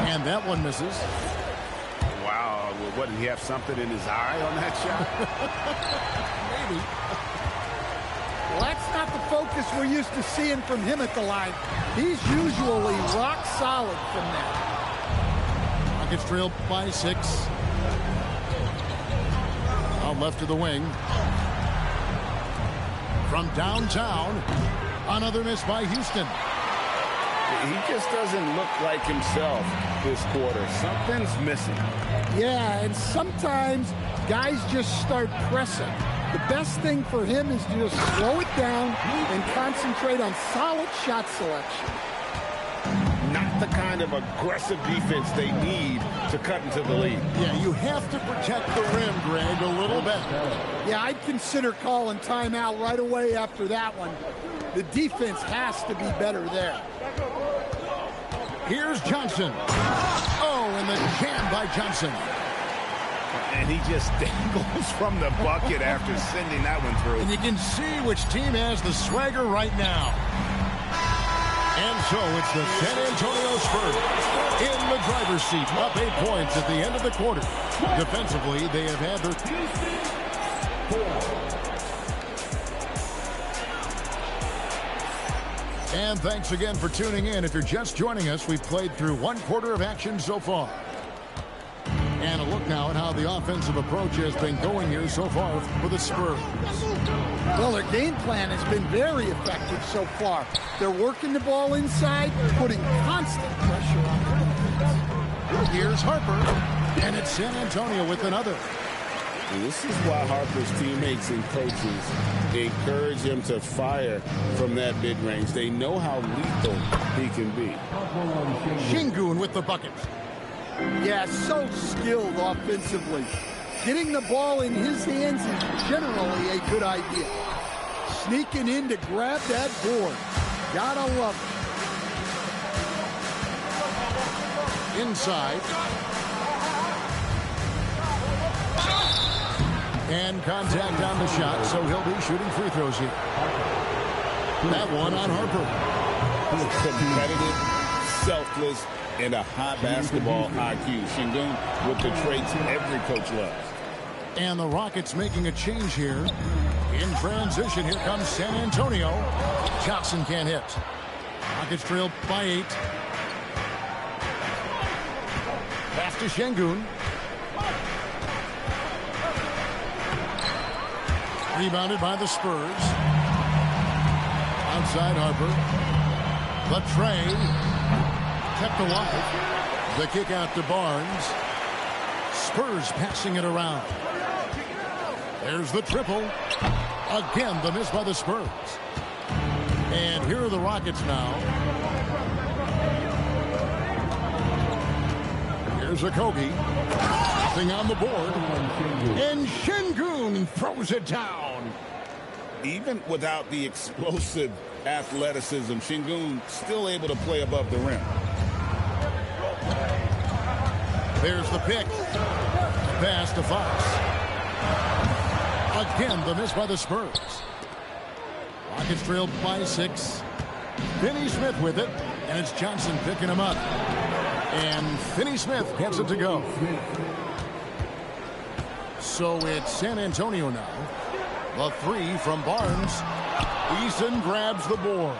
And that one misses. Wow, what, did he have something in his eye on that shot? Maybe. Well, that's not the focus we're used to seeing from him at the line. He's usually rock solid from there. Rockets trail by 6. Out left to the wing. From downtown, another miss by Houston. He just doesn't look like himself this quarter. Something's missing. Yeah, and sometimes guys just start pressing. The best thing for him is to just slow it down and concentrate on solid shot selection. Not the kind of aggressive defense they need to cut into the lead. Yeah, you have to protect the rim, Greg, a little bit. Yeah, I'd consider calling timeout right away after that one. The defense has to be better there. Here's Johnson. Oh, and the jam by Johnson. And he just dangles from the bucket after sending that one through. And you can see which team has the swagger right now. And so it's the San Antonio Spurs in the driver's seat, up 8 points at the end of the quarter. Defensively, they have had their... And thanks again for tuning in. If you're just joining us, we've played through 1 quarter of action so far. And a look now at how the offensive approach has been going here so far for the Spurs. Well, their game plan has been very effective so far. They're working the ball inside, putting constant pressure on the defense. Here's Harper, and it's San Antonio with another. And this is why Harper's teammates and coaches encourage him to fire from that mid-range. They know how lethal he can be. Şengün with the bucket. Yeah, so skilled offensively. Getting the ball in his hands is generally a good idea. Sneaking in to grab that board. Gotta love it. Inside. And contact on the shot, so he'll be shooting free throws here. That one on Harper. Competitive, selfless, and a high basketball IQ. Şengün with the traits every coach loves. And the Rockets making a change here. In transition, here comes San Antonio. Johnson can't hit. Rockets trail by 8. Pass to Şengün. Rebounded by the Spurs. Outside Harper. The tray. Kept alive. The kick out to Barnes. Spurs passing it around. There's the triple. Again, the miss by the Spurs. And here are the Rockets now. Here's Okogie. Nothing on the board. And Şengün throws it down. Even without the explosive athleticism, Şengün still able to play above the rim. There's the pick. Pass to Fox. Again, the miss by the Spurs. Rockets trailed by 6. Finney-Smith with it, and it's Johnson picking him up. And Finney-Smith gets it to go. So it's San Antonio now. The 3 from Barnes. Eason grabs the board.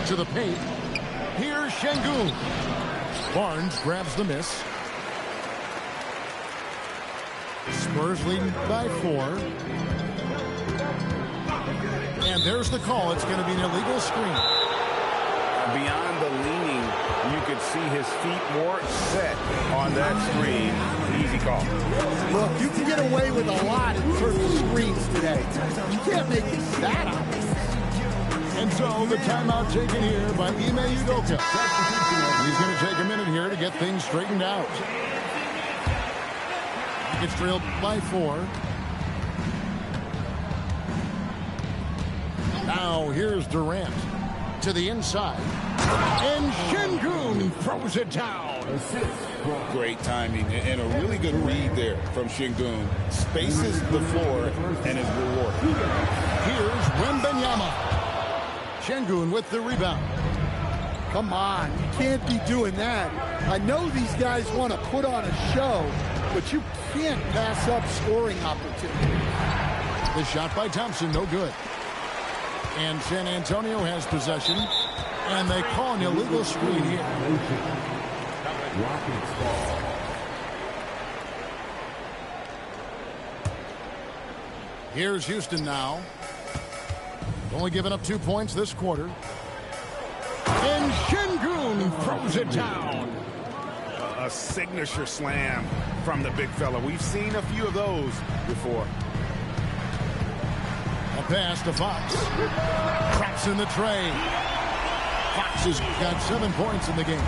To the paint. Here's Şengün. Barnes grabs the miss. Spurs leading by 4. And there's the call. It's going to be an illegal screen. Beyond the leaning, you could see his feet more set on that screen. Easy call. Look, you can get away with a lot in terms of screens today. You can't make it that obvious. And so the timeout taken here by Ime Udoka. He's going to take a minute here to get things straightened out. Gets trailed by 4. Now here's Durant to the inside. And Şengün throws it down. Great timing and a really good read there from Şengün. Spaces the floor and is rewarded. Here's Wembanyama. Şengün with the rebound. Come on, you can't be doing that. I know these guys want to put on a show, but you can't pass up scoring opportunities. The shot by Thompson, no good. And San Antonio has possession, and they call an illegal screen here. Here's Houston now. Only giving up 2 points this quarter. And Şengün throws it down. A signature slam from the big fella. We've seen a few of those before. A pass to Fox. Traps in the tray. Fox has got 7 points in the game.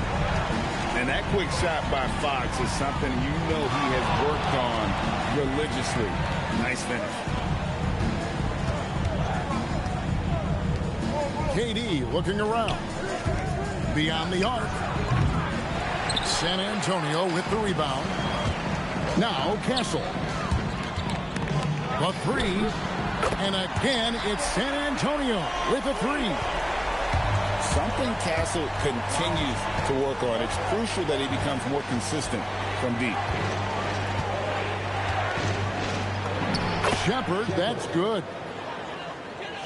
And that quick shot by Fox is something you know he has worked on religiously. Nice finish. KD looking around. Beyond the arc. San Antonio with the rebound. Now Castle. The three. And again, it's San Antonio with a three. Something Castle continues to work on. It's crucial that he becomes more consistent from deep. Shepherd, that's good.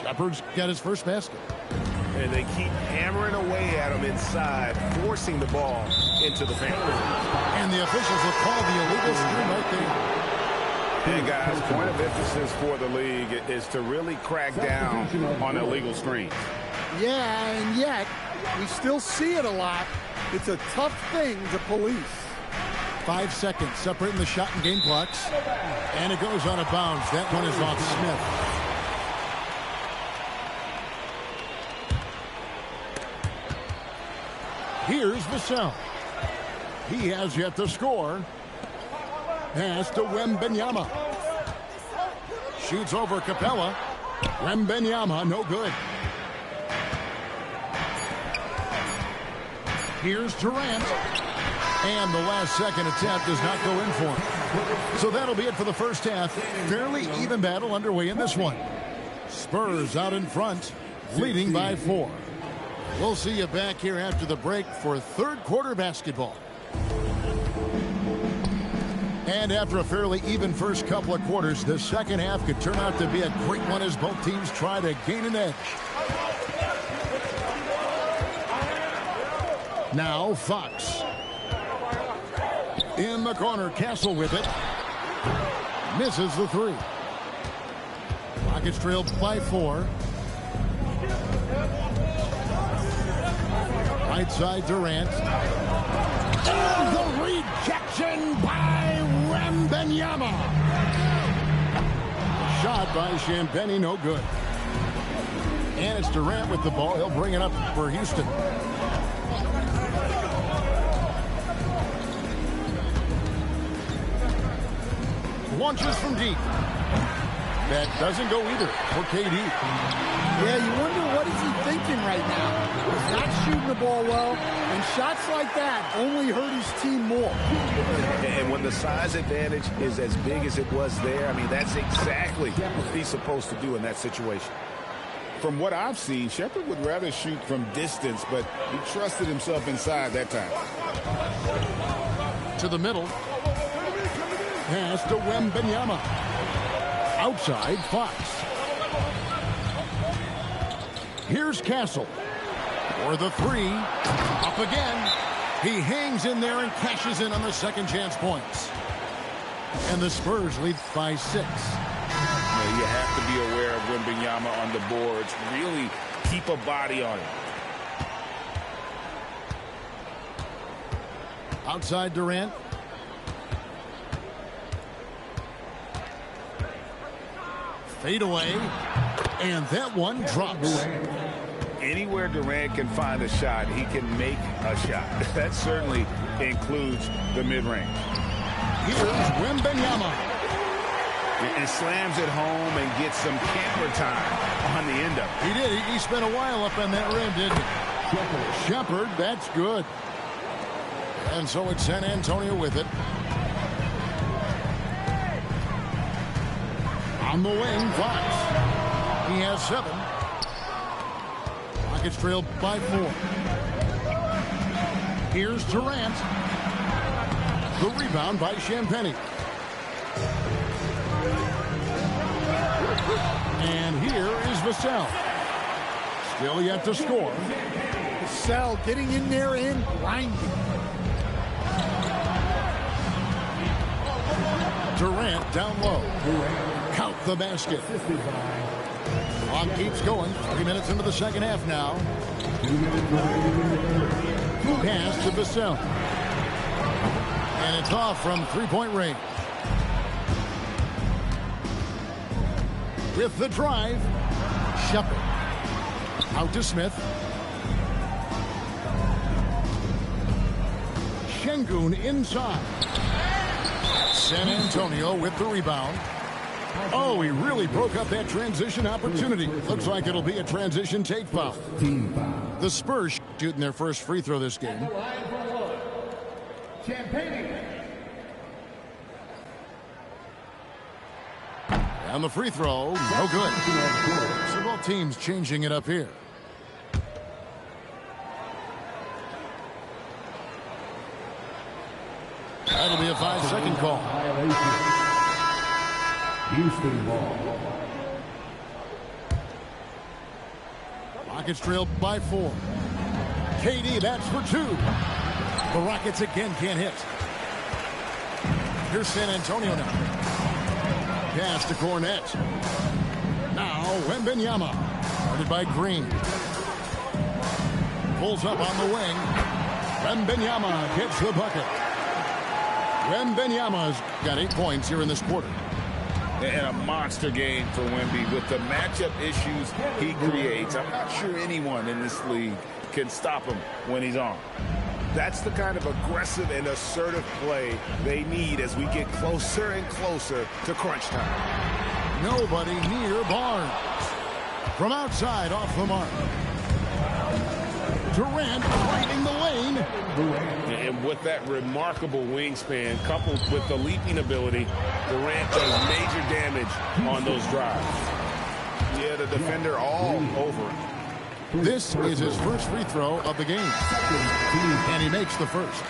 Shepherd's got his first basket. And they keep hammering away at him inside, forcing the ball into the paint. And the officials have called the illegal screen right there. Hey, guys, point of emphasis for the league is to really crack down on illegal screens. Yeah, and yet, we still see it a lot. It's a tough thing to police. 5 seconds separating the shot and game clocks. And it goes out of bounds. That one is off Smith. Here's Vassell. He has yet to score. Pass to Wembanyama. Shoots over Capella. Wembanyama, no good. Here's Durant. And the last second attempt does not go in for him. So that'll be it for the first half. Fairly even battle underway in this one. Spurs out in front, leading by 4. We'll see you back here after the break for third quarter basketball. And after a fairly even first couple of quarters, the second half could turn out to be a great one as both teams try to gain an edge. Now Fox. In the corner, Castle with it. Misses the three. Rockets trailed by 4. Right side, Durant. And the rejection by Wembanyama. Shot by Champagnie, no good. And it's Durant with the ball. He'll bring it up for Houston. Launches from deep. That doesn't go either for KD. Yeah, you wonder what is he thinking right now. He's not shooting the ball well, and shots like that only hurt his team more. And when the size advantage is as big as it was there, I mean, that's exactly what he's supposed to do in that situation. From what I've seen, Shepherd would rather shoot from distance, but he trusted himself inside that time. To the middle. Pass to Wembanyama. Outside, Fox. Here's Castle. For the three. Up again. He hangs in there and cashes in on the second chance points. And the Spurs lead by 6. You have to be aware of Wembanyama on the boards. Really keep a body on him. Outside Durant. Fade away. And that one drops. Anywhere Durant can find a shot, he can make a shot. That certainly includes the mid-range. Here's Wembanyama. And slams it home and gets some camera time on the end of it. He did. He spent a while up on that rim, didn't he? Shepherd, that's good. And so it's San Antonio with it. On the wing, Fox. He has 7. Rockets trail by 4. Here's Durant. The rebound by Champagnie. And here is Vassell. Still yet to score. Vassell getting in there and grinding. Durant down low. Count the basket. Clock keeps going. 3 minutes into the second half now. Pass to Vassell. And it's off from three-point range. With the drive, Shepard. Out to Smith. Şengün inside. San Antonio with the rebound. Oh, he really broke up that transition opportunity. Looks like it'll be a transition take foul. The Spurs shooting their first free throw this game. And the free throw, no good. So both teams changing it up here. That'll be a 5-second call. Houston ball. Rockets trail by 4. KD, that's for 2. The Rockets again can't hit. Here's San Antonio now. Pass to Cornette. Now Wembanyama. Guarded by Green. Pulls up on the wing. Wembanyama gets the bucket. Wembanyama's got 8 points here in this quarter. And a monster game for Wemby with the matchup issues he creates. I'm not sure anyone in this league can stop him when he's on. That's the kind of aggressive and assertive play they need as we get closer and closer to crunch time. Nobody near Barnes. From outside, off the mark. Durant finding the lane. And with that remarkable wingspan, coupled with the leaping ability, Durant does major damage on those drives. Yeah, the defender all over him. This is his first free throw of the game. And he makes the first.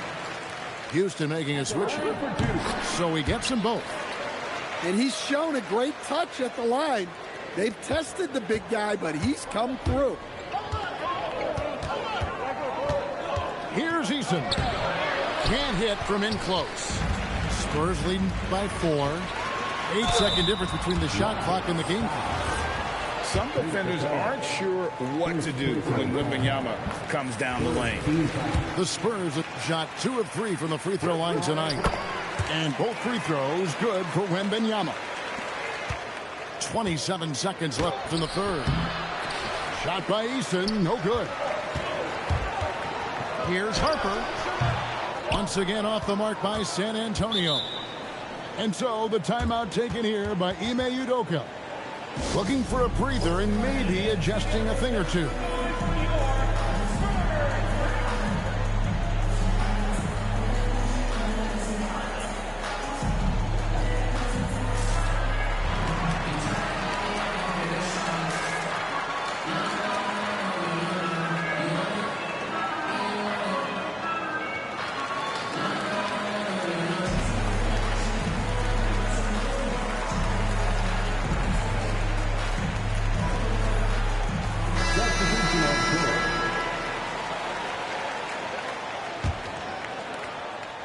Houston making a switch here. So he gets them both. And he's shown a great touch at the line. They've tested the big guy, but he's come through. Here's Eason. Can't hit from in close. Spurs leading by 4. 8-second difference between the shot clock and the game clock. Some defenders aren't sure what to do when Wembanyama comes down the lane. The Spurs have shot 2 of 3 from the free throw line tonight. And both free throws good for Wembanyama. 27 seconds left in the third. Shot by Eason, no good. Here's Harper. Once again off the mark by San Antonio. And so the timeout taken here by Ime Udoka. Looking for a breather and maybe adjusting a thing or two.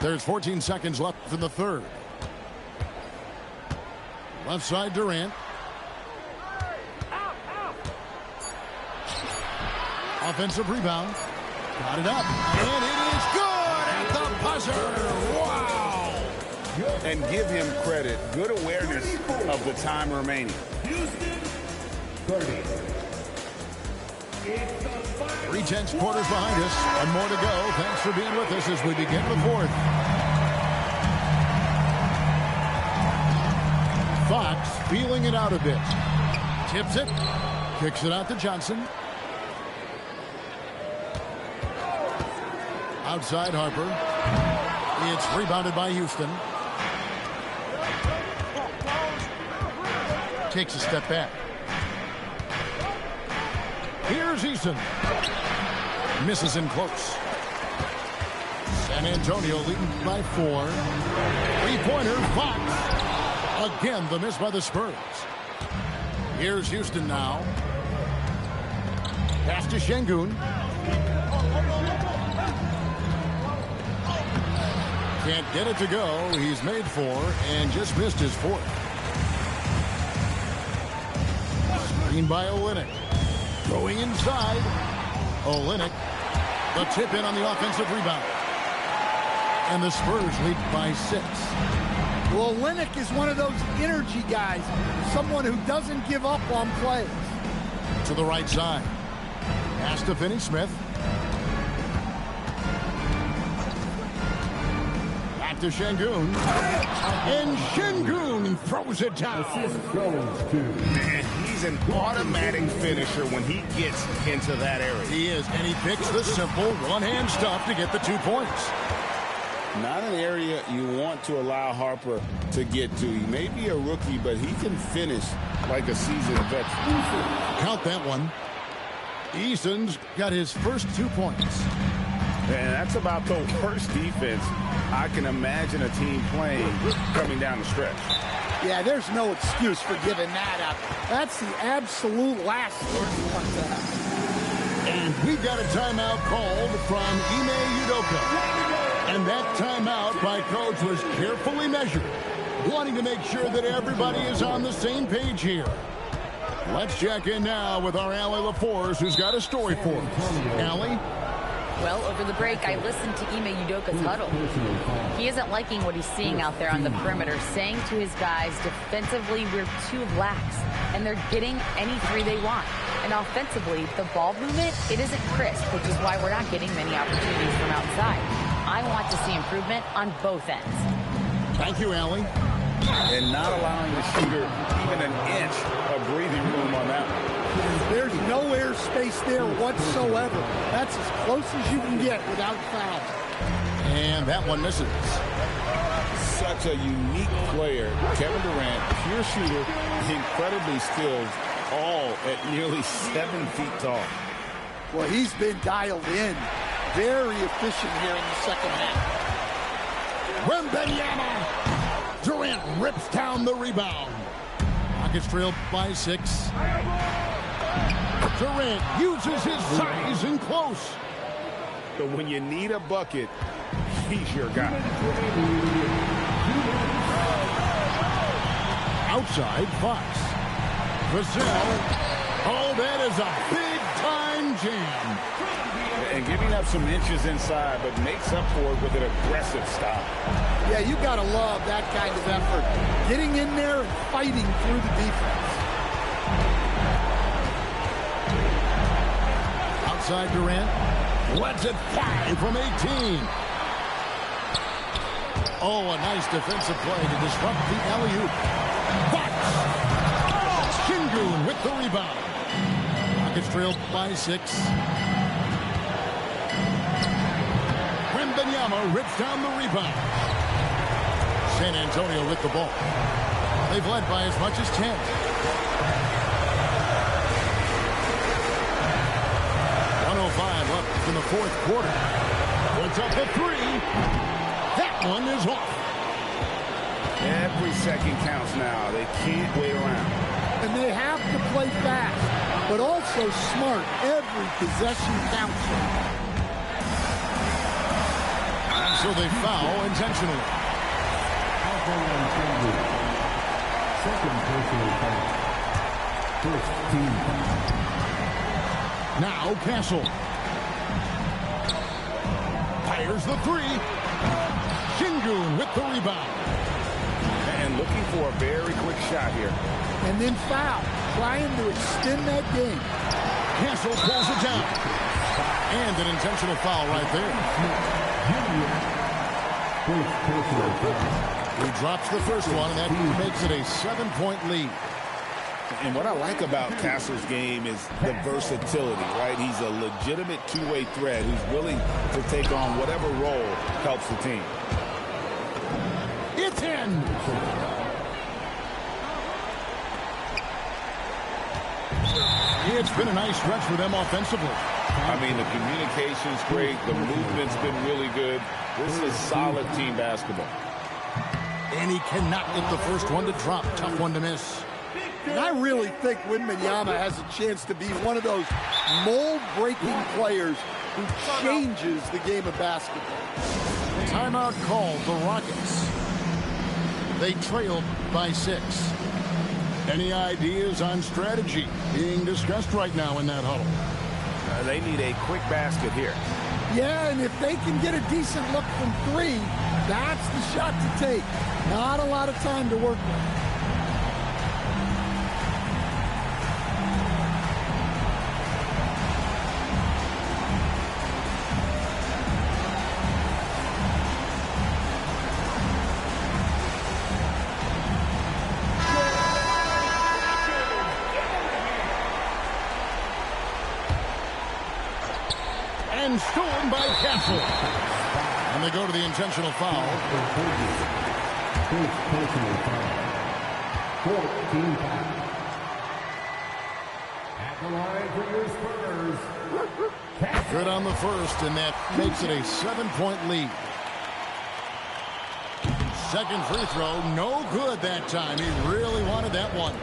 There's 14 seconds left in the third. Left side, Durant. Offensive rebound. Got it up. And it is good at the buzzer. Wow. And give him credit. Good awareness of the time remaining. 3/10 quarters behind us and more to go. Thanks for being with us as we begin the fourth. Fox feeling it out a bit. Tips it. Kicks it out to Johnson. Outside Harper. It's rebounded by Houston. Takes a step back. Here's Eason. Misses in close. San Antonio leading by 4. Three-pointer, Fox. Again, the miss by the Spurs. Here's Houston now. Pass to Şengün. Can't get it to go. He's made 4 and just missed his 4th. Screen by Olynyk. Going inside. Olynyk. The tip in on the offensive rebound. And the Spurs lead by 6. Well, Olynyk is one of those energy guys. Someone who doesn't give up on plays. To the right side. Pass to Finney-Smith. Back to Şengün. And Şengün throws it down. Man, he's an automatic finisher when he gets into that area. He is, and he picks the simple one-hand stuff to get the 2 points. Not an area you want to allow Harper to get to. He may be a rookie, but he can finish like a seasoned veteran. Count that one. Eason's got his first 2 points. And that's about the worst defense I can imagine a team playing coming down the stretch. Yeah, there's no excuse for giving that up. That's the absolute last thing you want to have. And we got a timeout called from Ime Udoka. And that timeout by coach was carefully measured, wanting to make sure that everybody is on the same page here. Let's check in now with our Allie LaForce, who's got a story for us. Allie? Well, over the break, I listened to Ime Udoka's huddle. He isn't liking what he's seeing out there on the perimeter, saying to his guys, defensively, we're too lax, and they're getting any 3 they want. And offensively, the ball movement, it isn't crisp, which is why we're not getting many opportunities from outside. I want to see improvement on both ends. Thank you, Allie. And not allowing the shooter even an inch of breathing room on that one. There's no air space there whatsoever. That's as close as you can get without foul. And that one misses. Such a unique player. Kevin Durant, pure shooter, incredibly skilled, all at nearly 7 feet tall. Well, he's been dialed in. Very efficient here in the second half. Wembanyama. Durant rips down the rebound. Rockets trailed by 6. Durant uses his size and close. But when you need a bucket, he's your guy. Outside, Fox. Vassell. Oh, that is a big-time jam. And giving up some inches inside, but makes up for it with an aggressive stop. Yeah, you got to love that kind of effort. Getting in there and fighting through the defense. Outside Durant. Lets it fly from 18. Oh, a nice defensive play to disrupt the alley-oop. Fox. Şengün with the rebound. Rockets trailed by 6. Wembanyama rips down the rebound. San Antonio with the ball. They've led by as much as 10. Left in the 4th quarter. Puts up a 3. That one is off. Every second counts now. They can't wait around. And they have to play fast, but also smart. Every possession counts. And so they foul intentionally. Second personal foul. First team foul. Now Castle. Fires the 3. Şengün with the rebound. And looking for a very quick shot here. And then foul. Trying to extend that game. Castle pulls it down. And an intentional foul right there. First personal foul. He drops the first one, and that makes it a 7-point lead. And what I like about Castle's game is the versatility, right? He's a legitimate two-way threat who's willing to take on whatever role helps the team. It's in. It's been a nice stretch for them offensively. I mean, the communication's great. The movement's been really good. This is solid team basketball. And he cannot get the first one to drop. Tough one to miss. And I really think Wembanyama has a chance to be one of those mold-breaking players who changes the game of basketball. Timeout called, the Rockets. They trailed by 6. Any ideas on strategy being discussed right now in that huddle? They need a quick basket here. Yeah, and if they can get a decent look from 3, that's the shot to take. Not a lot of time to work with. And stolen by Castle. And they go to the intentional foul. First personal foul. 14 foul. At the line for your Spurs. Good on the first, and that makes it a 7-point lead. Second free throw, no good that time. He really wanted that one.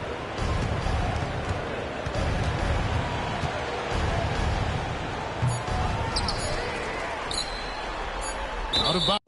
Out of bounds.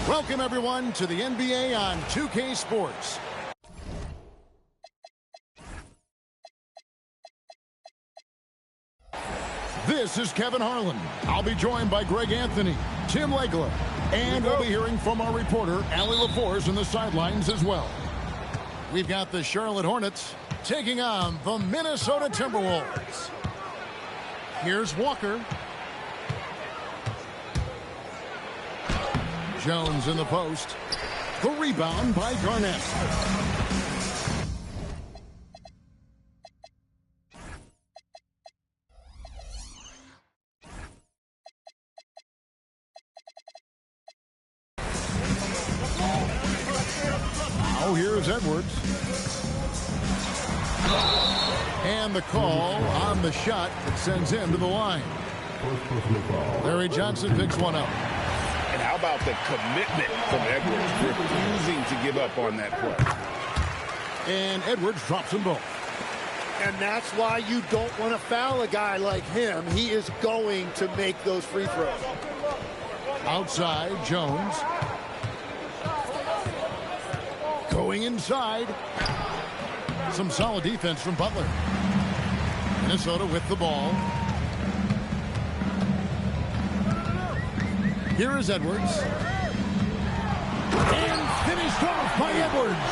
Welcome, everyone, to the NBA on 2K Sports. This is Kevin Harlan. I'll be joined by Greg Anthony, Tim Legler, and we'll be hearing from our reporter, Allie LaForce, in the sidelines as well. We've got the Charlotte Hornets taking on the Minnesota Timberwolves. Here's Walker. Jones in the post. The rebound by Garnett. Now here's Edwards. And the call on the shot that sends him to the line. Larry Johnson picks one up. And how about the commitment from Edwards, refusing to give up on that play. And Edwards drops them both. And that's why you don't want to foul a guy like him. He is going to make those free throws. Outside, Jones. Going inside. Some solid defense from Butler. Minnesota with the ball. Here is Edwards. And finished off by Edwards.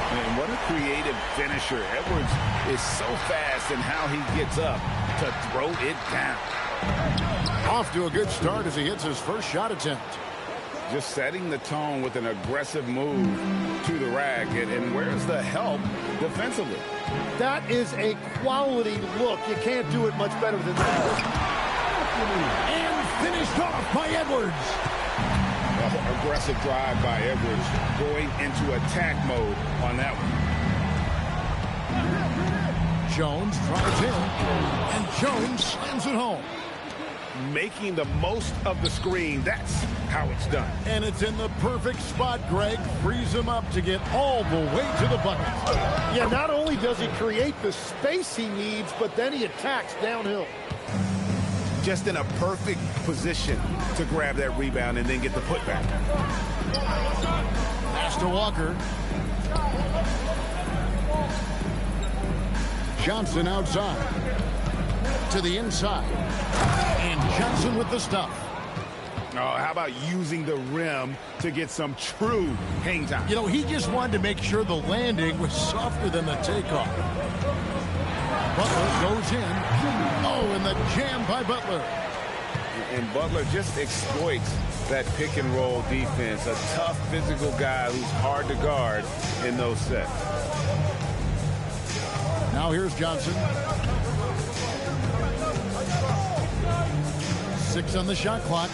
And what a creative finisher. Edwards is so fast in how he gets up to throw it down. Off to a good start as he hits his first shot attempt. Just setting the tone with an aggressive move to the rack. And where's the help defensively? That is a quality look. You can't do it much better than that. And finished off by Edwards. Aggressive drive by Edwards, going into attack mode on that one. Jones drives in, and Jones slams it home. Making the most of the screen, that's how it's done. And it's in the perfect spot. Greg frees him up to get all the way to the bucket. Yeah, not only does he create the space he needs, but then he attacks downhill. Just in a perfect position to grab that rebound and then get the putback. Pass to Walker. Johnson outside. To the inside. And Johnson with the stuff. Oh, how about using the rim to get some true hang time? You know, he just wanted to make sure the landing was softer than the takeoff. Butler goes in. Oh, and the jam by Butler. And Butler just exploits that pick and roll defense. A tough physical guy who's hard to guard in those sets. Now here's Johnson. 6 on the shot clock.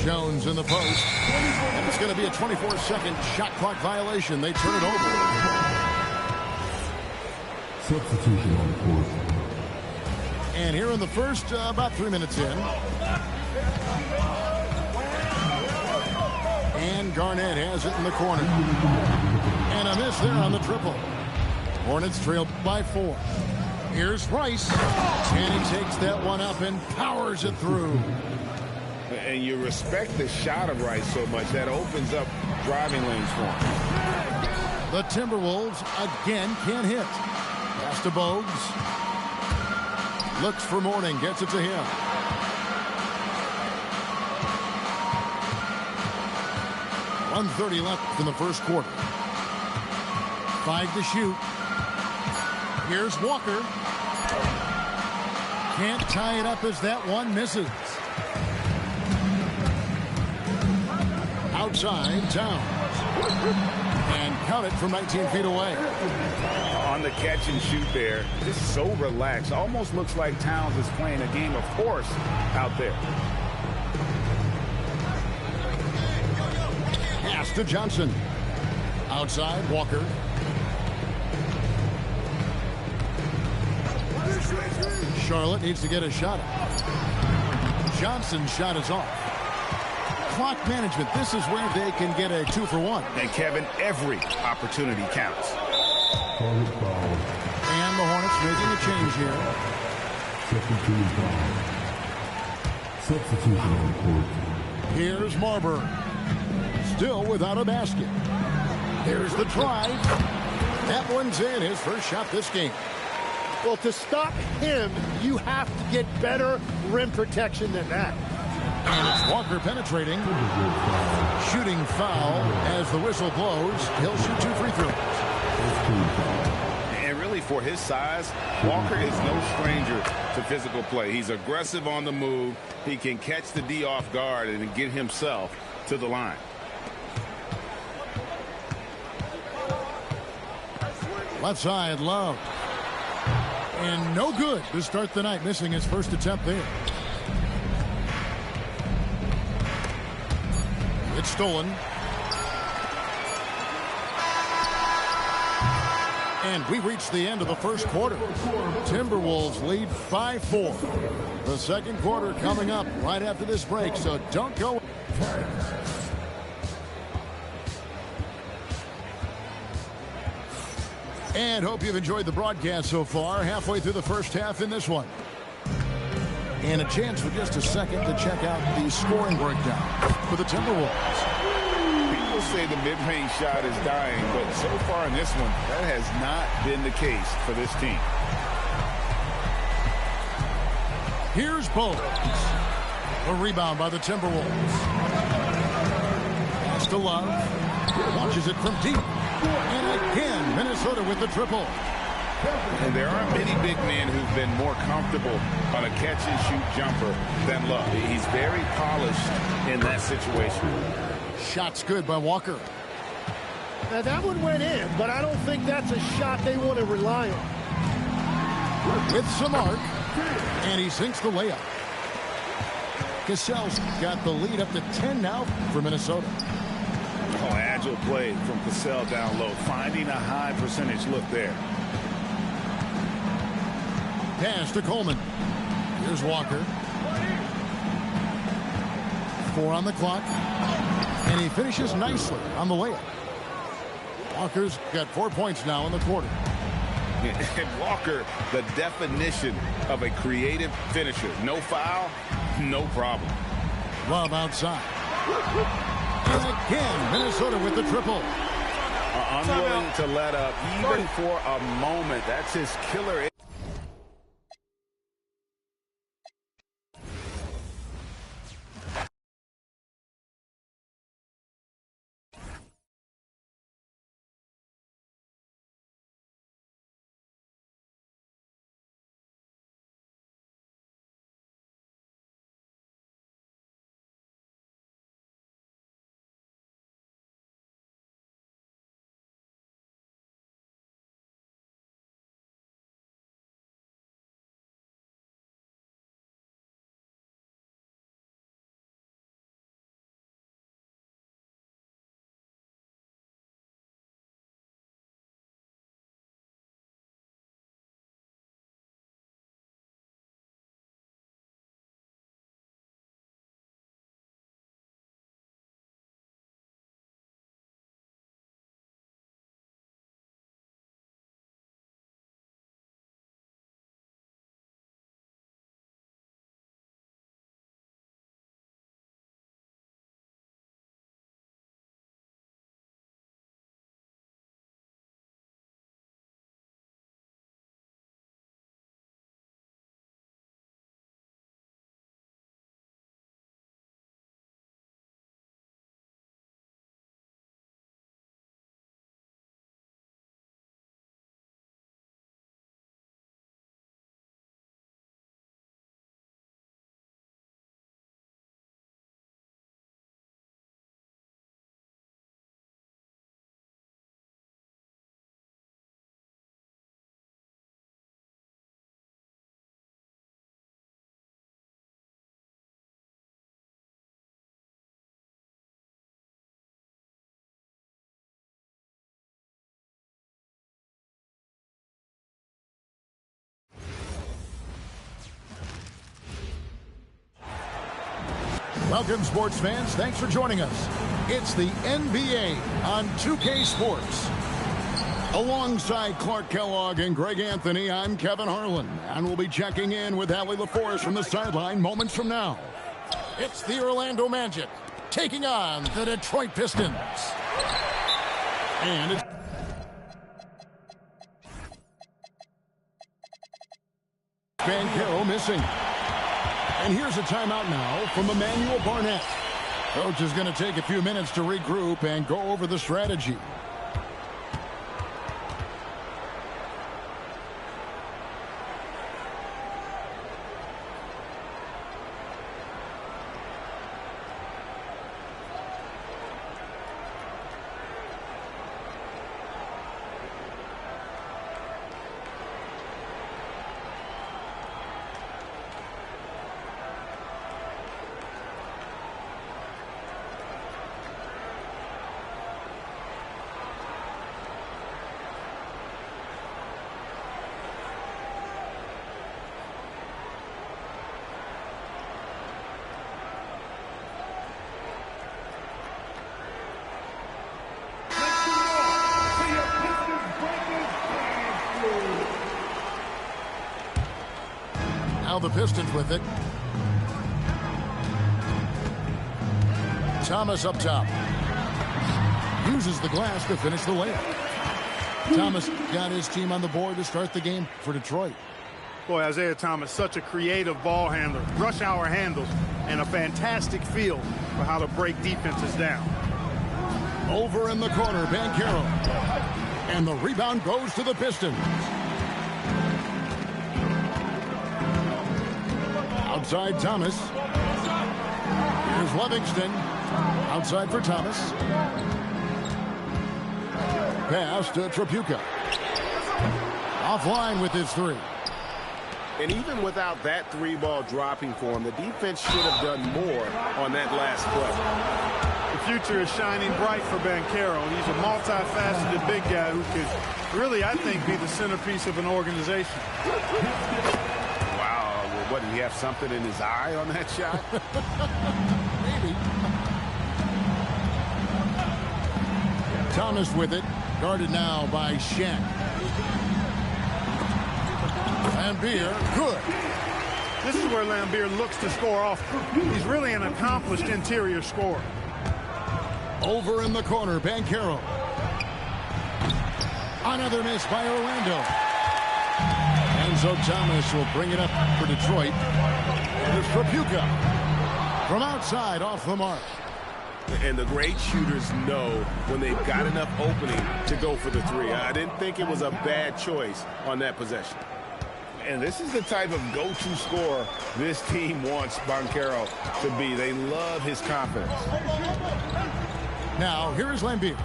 Jones in the post. And it's going to be a 24-second shot clock violation. They turn it over. Substitution on the court. And here in the first, about 3 minutes in. And Garnett has it in the corner. And a miss there on the triple. Hornets trail by 4. Here's Rice. And he takes that one up and powers it through. And you respect the shot of Rice so much. That opens up driving lanes for him. The Timberwolves again can't hit. Pass to Bogues. Looks for Mourning. Gets it to him. .130 left in the first quarter. 5 to shoot. Here's Walker. Can't tie it up as that one misses. Outside, Towns. And count it from 19 feet away. On the catch and shoot there, just so relaxed. Almost looks like Towns is playing a game of horse out there. Pass to Johnson. Outside, Walker. Charlotte needs to get a shot up. Johnson's shot is off. Clock management. This is where they can get a 2-for-1. And Kevin, every opportunity counts. Target foul. And the Hornets making a change here. Second team foul. Substitution on the court. Here's Marbury. Still without a basket. There's the drive. That one's in. His first shot this game. Well, to stop him, you have to get better rim protection than that. And it's Walker penetrating. Shooting foul as the whistle blows. He'll shoot 2 free throws. And really, for his size, Walker is no stranger to physical play. He's aggressive on the move. He can catch the D off guard and get himself to the line. Left side, Love. And no good to start the night, missing his first attempt there. It's stolen. And we reached the end of the first quarter. Timberwolves lead 5-4. The second quarter coming up right after this break, so don't go. And hope you've enjoyed the broadcast so far. Halfway through the first half in this one. And a chance for just a second to check out the scoring breakdown for the Timberwolves. People say the mid-range shot is dying, but so far in this one, that has not been the case for this team. Here's Bowles. A rebound by the Timberwolves. Pass to Love. Launches it from deep. And again, Minnesota with the triple. And there aren't many big men who've been more comfortable on a catch-and-shoot jumper than Love. He's very polished in that situation. Shot's good by Walker. Now that one went in, but I don't think that's a shot they want to rely on. With some arc, and he sinks the layup. Cassell's got the lead up to 10 now for Minnesota. Oh, agile play from Cassell down low, finding a high percentage look there. Pass to Coleman. Here's Walker. 4 on the clock. And he finishes nicely on the layup. Walker's got 4 points now in the quarter. And Walker, the definition of a creative finisher. No foul, no problem. Love outside. And again, Minnesota with the triple. Unwilling to let up even for a moment. That's his killer. Welcome, sports fans. Thanks for joining us. It's the NBA on 2K Sports. Alongside Clark Kellogg and Greg Anthony, I'm Kevin Harlan, and we'll be checking in with Allie LaForce from the sideline moments from now. It's the Orlando Magic taking on the Detroit Pistons. And it's Banchero missing. And here's a timeout now from Emmanuel Barnett. Coach is going to take a few minutes to regroup and go over the strategy. Now the Pistons with it. Thomas up top. Uses the glass to finish the layup. Thomas got his team on the board to start the game for Detroit. Boy, Isaiah Thomas, such a creative ball handler. Rush hour handles and a fantastic feel for how to break defenses down. Over in the corner, Banchero. And the rebound goes to the Pistons. Outside Thomas. Here's Livingston. Outside for Thomas. Pass to Tripucka. Offline with his three. And even without that three ball dropping for him, the defense should have done more on that last play. The future is shining bright for Banchero. He's a multifaceted big guy who could really, I think, be the centerpiece of an organization. Wow. Well, what, did he have something in his eye on that shot? Maybe. Thomas with it. Guarded now by Shaq. Lambier, good. This is where Lambier looks to score often. He's really an accomplished interior scorer. Over in the corner, Banchero. Another miss by Orlando. And so Thomas will bring it up for Detroit. There's Tripucka. From outside, off the mark. And the great shooters know when they've got enough opening to go for the three. I didn't think it was a bad choice on that possession. And this is the type of go-to scorer this team wants Banchero to be. They love his confidence. Now, here is Lambier.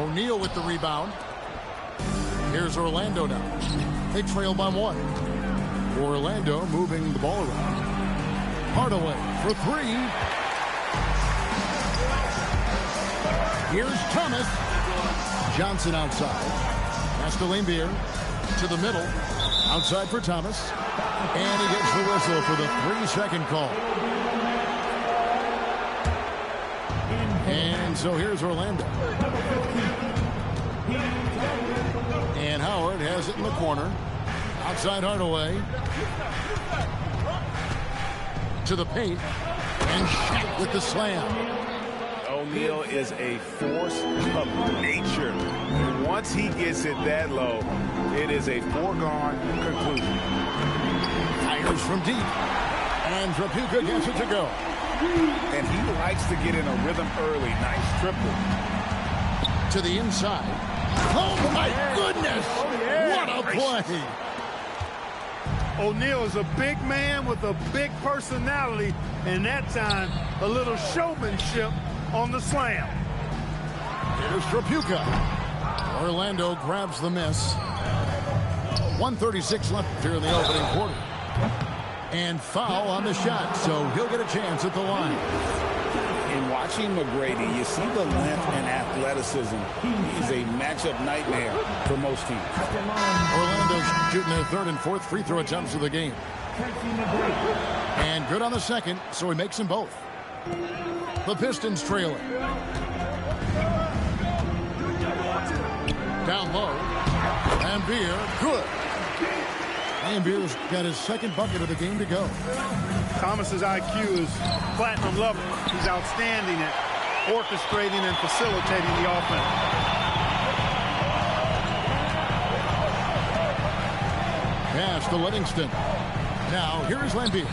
O'Neal with the rebound. Here's Orlando now. They trail by one. Orlando moving the ball around. Hardaway for three. Here's Thomas. Johnson outside. Pass to Lambier. To the middle. Outside for Thomas. And he gets the whistle for the 3-second call. And so here's Orlando. And Howard has it in the corner. Outside Hardaway. To the paint. And Shaq with the slam. O'Neal is a force of nature. Once he gets it that low, it is a foregone conclusion. Fires from deep. And Tripucka gets it to go. And he likes to get in a rhythm early. Nice triple. To the inside. Oh, my goodness. What a play. O'Neal is a big man with a big personality, and that time a little showmanship on the slam. Here's Tripucka. Orlando grabs the miss. 1:36 left here in the opening quarter. And foul on the shot, so he'll get a chance at the line. In watching McGrady, you see the length and athleticism. He's a matchup nightmare for most teams. Orlando's shooting their third and fourth free throw attempts of the game. And good on the second, so he makes them both. The Pistons trailing. Down low. Lambier, good. Lambier's got his second bucket of the game to go. Thomas's IQ is platinum level. He's outstanding at orchestrating and facilitating the offense. Pass to Livingston. Now, here is Lambier.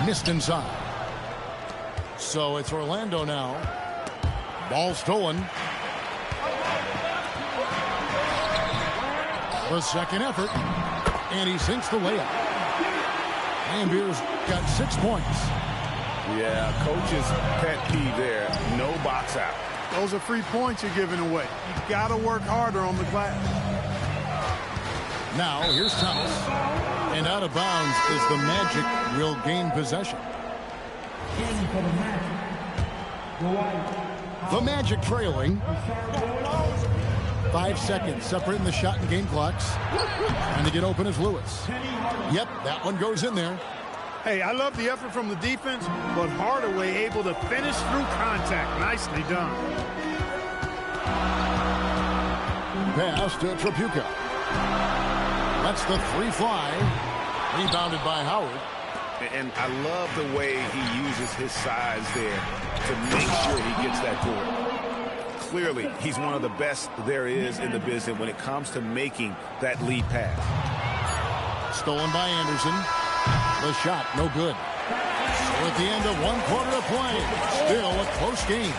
Missed inside. So it's Orlando now. Ball stolen. The second effort. And he sinks the layup. Lambier's got 6 points. Yeah, coach's pet peeve there. No box out. Those are free points you're giving away. You got to work harder on the glass. Now, here's Thomas. And out of bounds is the Magic will gain possession. The Magic trailing. 5 seconds separating the shot and game clocks. Trying to get open is Lewis. Yep, that one goes in there. Hey, I love the effort from the defense, but Hardaway able to finish through contact. Nicely done. Pass to Tripucka. That's the three fly. Rebounded by Howard. And I love the way he uses his size there to make sure he gets that board. Clearly, he's one of the best there is in the business when it comes to making that lead pass. Stolen by Anderson. The shot, no good. So at the end of one quarter of play, still a close game.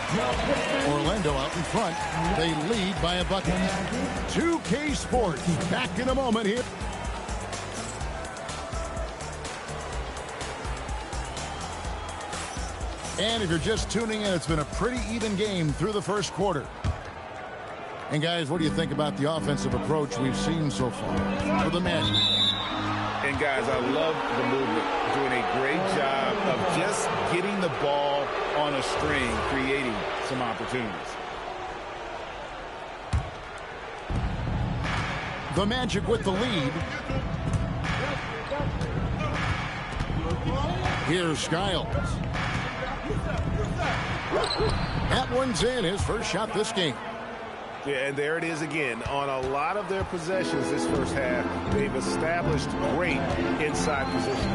Orlando out in front. They lead by a bucket. 2K Sports back in a moment here. And if you're just tuning in, it's been a pretty even game through the first quarter. And guys, what do you think about the offensive approach we've seen so far for the Magic? And guys, I love the movement, doing a great job of just getting the ball on a string, creating some opportunities. The Magic with the lead. Here's Skiles. That one's in, his first shot this game. Yeah, and there it is again. On a lot of their possessions this first half, they've established great inside position.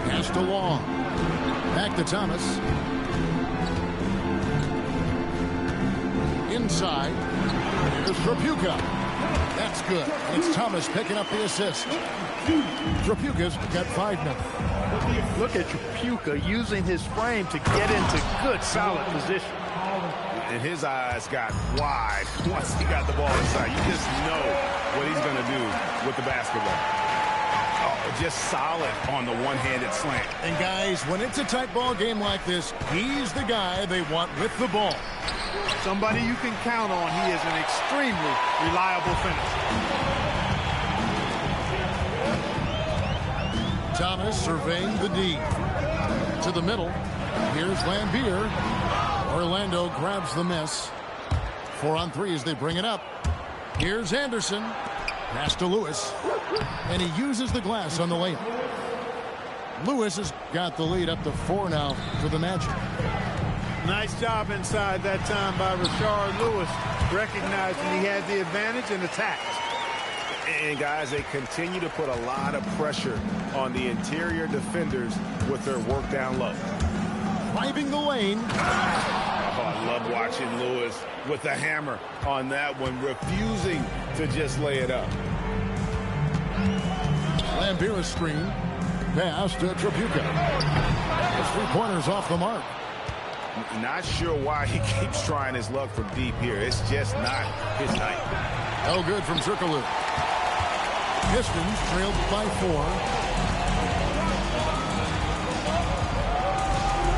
Pass to Long. Back to Thomas. Inside. Here's Tripucka. That's good. It's Thomas picking up the assist. Tripucka's got 5 now. Look at Tripucka using his frame to get into good, solid position. And his eyes got wide once he got the ball inside. You just know what he's going to do with the basketball. Oh, just solid on the one-handed slant. And guys, when it's a tight ball game like this, he's the guy they want with the ball. Somebody you can count on. He is an extremely reliable finisher. Thomas surveying the D. To the middle. Here's Lambier. Orlando grabs the miss. 4 on 3 as they bring it up. Here's Anderson. Pass to Lewis. And he uses the glass on the layup. Lewis has got the lead up to 4 now for the Magic. Nice job inside that time by Rashard Lewis, recognizing he had the advantage and attacked. And guys, they continue to put a lot of pressure on the interior defenders with their work down low. Driving the lane. Oh, I love watching Lewis with the hammer on that one, refusing to just lay it up. Lambier screen. Pass to Tripucka. His 3-pointers off the mark. Not sure why he keeps trying his luck from deep here. It's just not his night. No good from Circaloo. Pistons trailed by 4.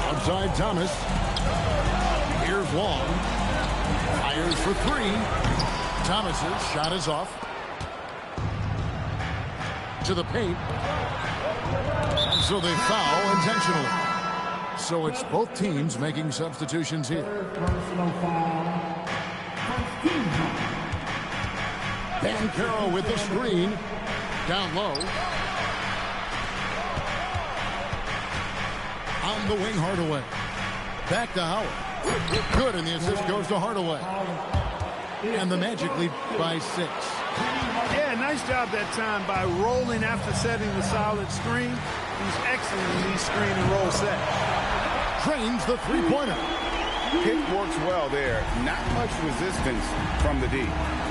Outside Thomas. Here's Long. Fires for 3. Thomas's shot is off. To the paint. So they foul intentionally. So it's both teams making substitutions here. Banchero with the screen. Down low. On the wing, Hardaway. Back to Howard. Good, and the assist goes to Hardaway. And the Magic lead by 6. Yeah, nice job that time by rolling after setting the solid screen. He's excellent in these screen and roll sets. Drains the 3-pointer. Pick works well there. Not much resistance from the D.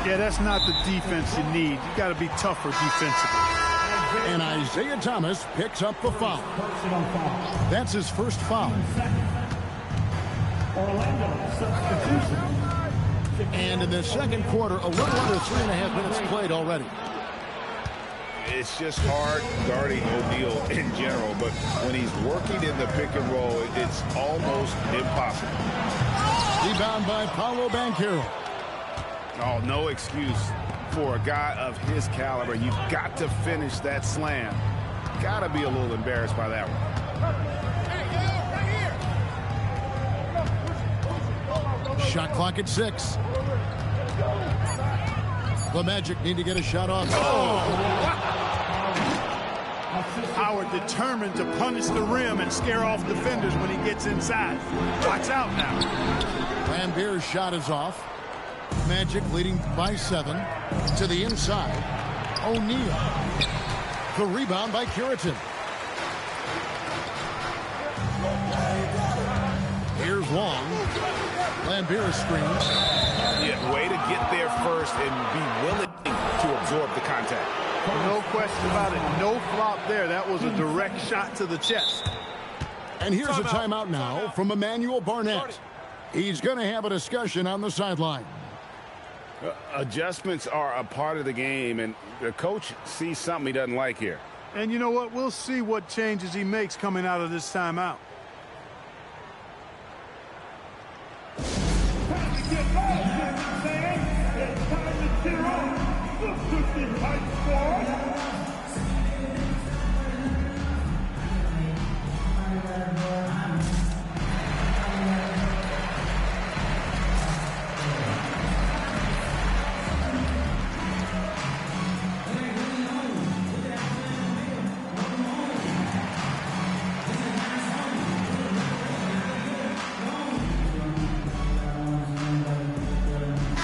Yeah, that's not the defense you need. You got to be tougher defensively. And Isaiah Thomas picks up the foul. That's his first foul. And in the second quarter, a little under 3.5 minutes played already. It's just hard guarding O'Neal in general, but when he's working in the pick and roll, it's almost impossible. Rebound by Paolo Banchero. Oh, no excuse for a guy of his caliber. You've got to finish that slam. Got to be a little embarrassed by that one. Shot clock at 6. The Magic need to get a shot off. Oh! Howard determined to punish the rim and scare off defenders when he gets inside. Watch out now. Lambier's shot is off. Magic leading by 7 to the inside. O'Neal. The rebound by Curitin. Here's Long. Lambier screens. Yeah, way to get there first and be willing to absorb the contact. No question about it. No flop there. That was a direct shot to the chest. And here's a timeout now from Emmanuel Barnett. He's going to have a discussion on the sideline. Adjustments are a part of the game, and the coach sees something he doesn't like here. And you know what? We'll see what changes he makes coming out of this timeout.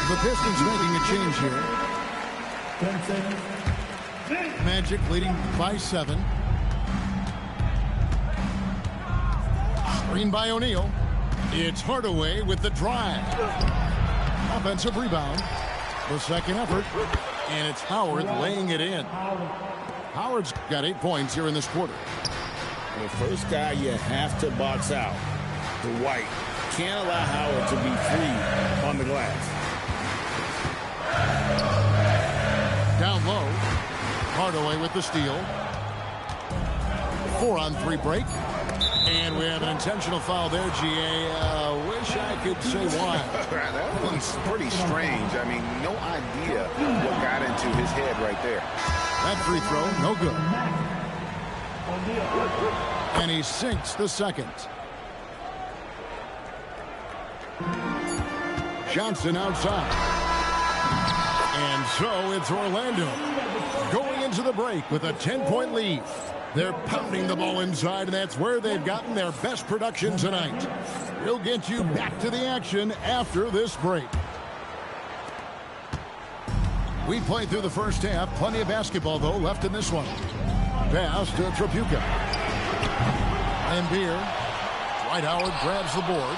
The Pistons making a change here. Magic leading by 7. Screen by O'Neal. It's Hardaway with the drive. Offensive rebound. The second effort. And it's Howard laying it in. Howard's got 8 points here in this quarter. The first guy you have to box out, the White. Can't allow Howard to be free on the glass. Down low. Hardaway with the steal. 4-on-3 break. And we have an intentional foul there, GA. Wish I could say why. That one's pretty strange. I mean, no idea what got into his head right there. That free throw, no good. And he sinks the second. Johnson outside. And so it's Orlando going into the break with a 10-point lead. They're pounding the ball inside, and that's where they've gotten their best production tonight. We'll get you back to the action after this break. We played through the first half. Plenty of basketball, though, left in this one. Pass to Tripucka. Lambier. Dwight Howard grabs the board.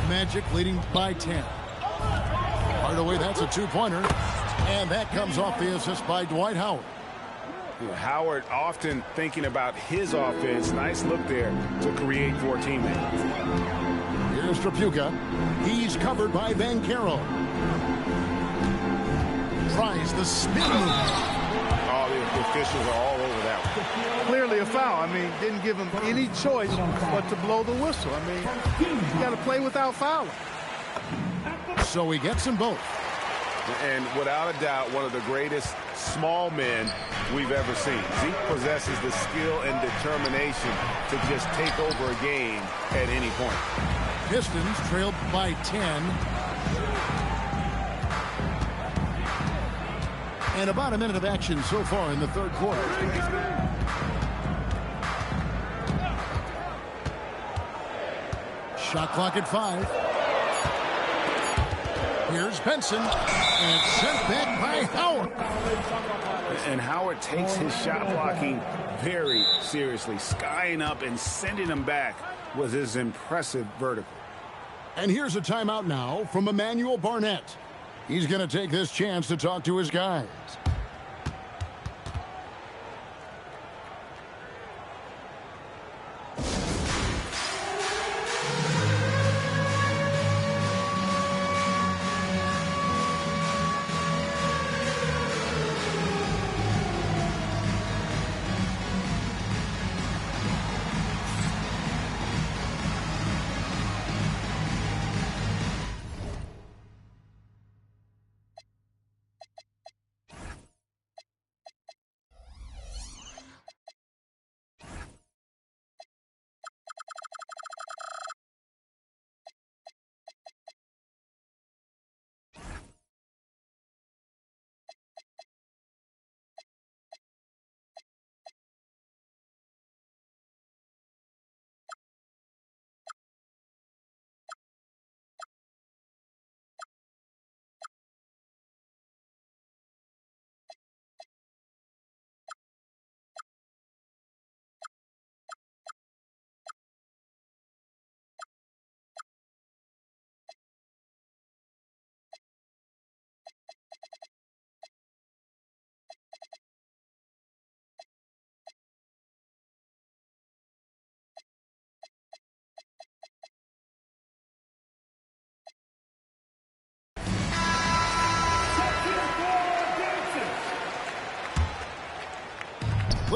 Magic leading by 10. Hardaway, that's a 2-pointer. And that comes off the assist by Dwight Howard. Howard often thinking about his offense. Nice look there to create for a teammate. Here's Tripucka. He's covered by Banchero. Tries the spin move. Oh, the officials are all over that one. Clearly a foul. I mean, didn't give him any choice but to blow the whistle. I mean, you got to play without fouling. So he gets them both. And without a doubt, one of the greatest small men we've ever seen. Zeke possesses the skill and determination to just take over a game at any point. Pistons trailed by 10. And about a minute of action so far in the third quarter. Shot clock at 5. Here's Benson, and it's sent back by Howard. And Howard takes his shot blocking very seriously. Skying up and sending him back was his impressive vertical. And here's a timeout now from Emmanuel Barnett. He's going to take this chance to talk to his guys.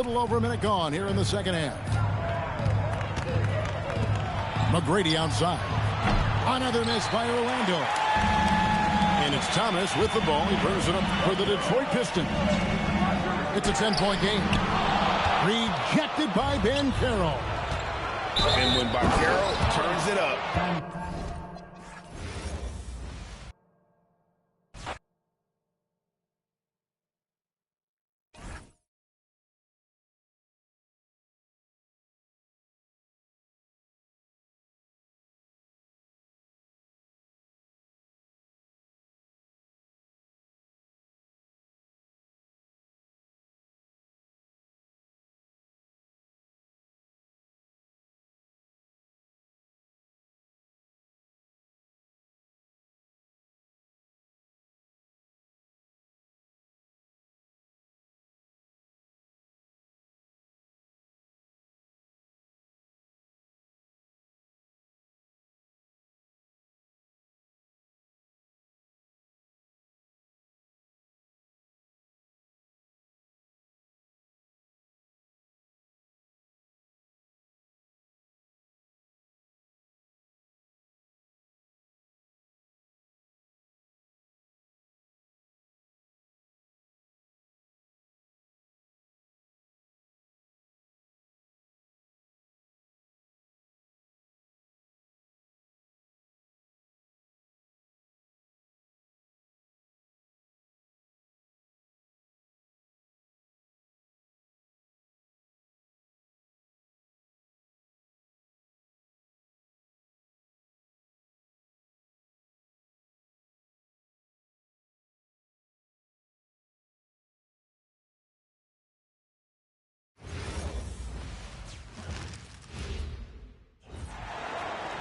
Little over a minute gone here in the second half. McGrady outside. Another miss by Orlando. And it's Thomas with the ball. He brings it up for the Detroit Pistons. It's a 10-point game. Rejected by Ben Carroll. And when Banchero turns it up.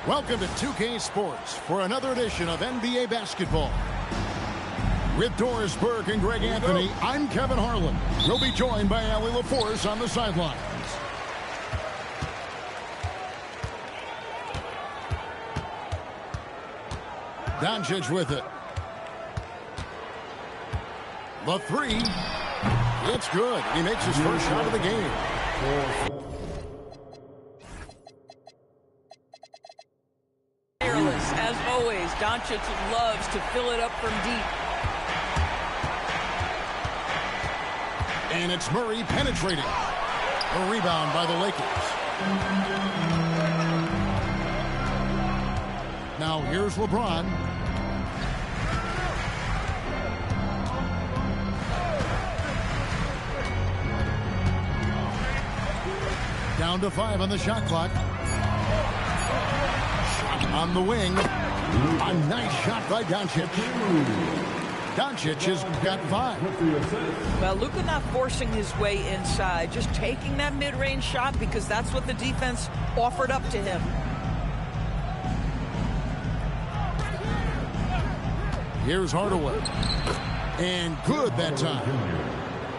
Welcome to 2K Sports for another edition of NBA basketball. With Doris Burke and Greg Anthony, I'm Kevin Harlan. We'll be joined by Allie LaForce on the sidelines. Doncic with it. The three. It's good. He makes his first shot of the game. As always, Doncic loves to fill it up from deep. And it's Murray penetrating. A rebound by the Lakers. Now here's LeBron. Down to 5 on the shot clock. On the wing. A nice shot by Doncic. Doncic has got 5. Well, Luka not forcing his way inside, just taking that mid-range shot because that's what the defense offered up to him. Here's Hardaway. And good that time.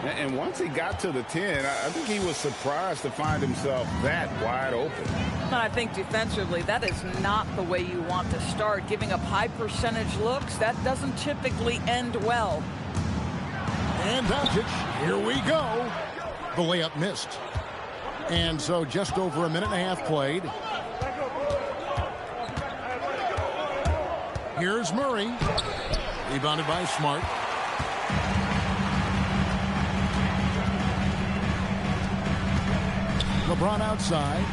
And once he got to the 10, I think he was surprised to find himself that wide open. And I think defensively, that is not the way you want to start. Giving up high percentage looks, that doesn't typically end well. And Doncic, here we go. The layup missed. And so just over a minute and a half played. Here's Murray. Rebounded by Smart. LeBron outside.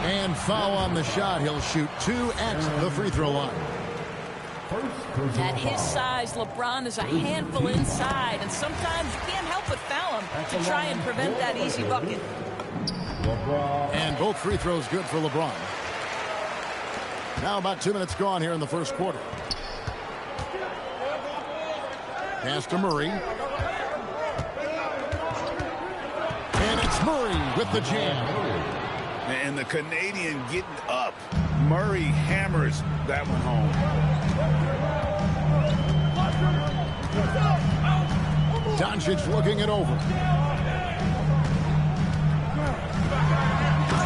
And foul on the shot. He'll shoot 2 at the free throw line. At his size, LeBron is a handful inside, and sometimes you can't help but foul him to try and prevent that easy bucket. And both free throws good for LeBron. Now about 2 minutes gone here in the first quarter. Pass to Murray. And it's Murray with the jam. And the Canadian getting up. Murray hammers that one home. Doncic looking it over.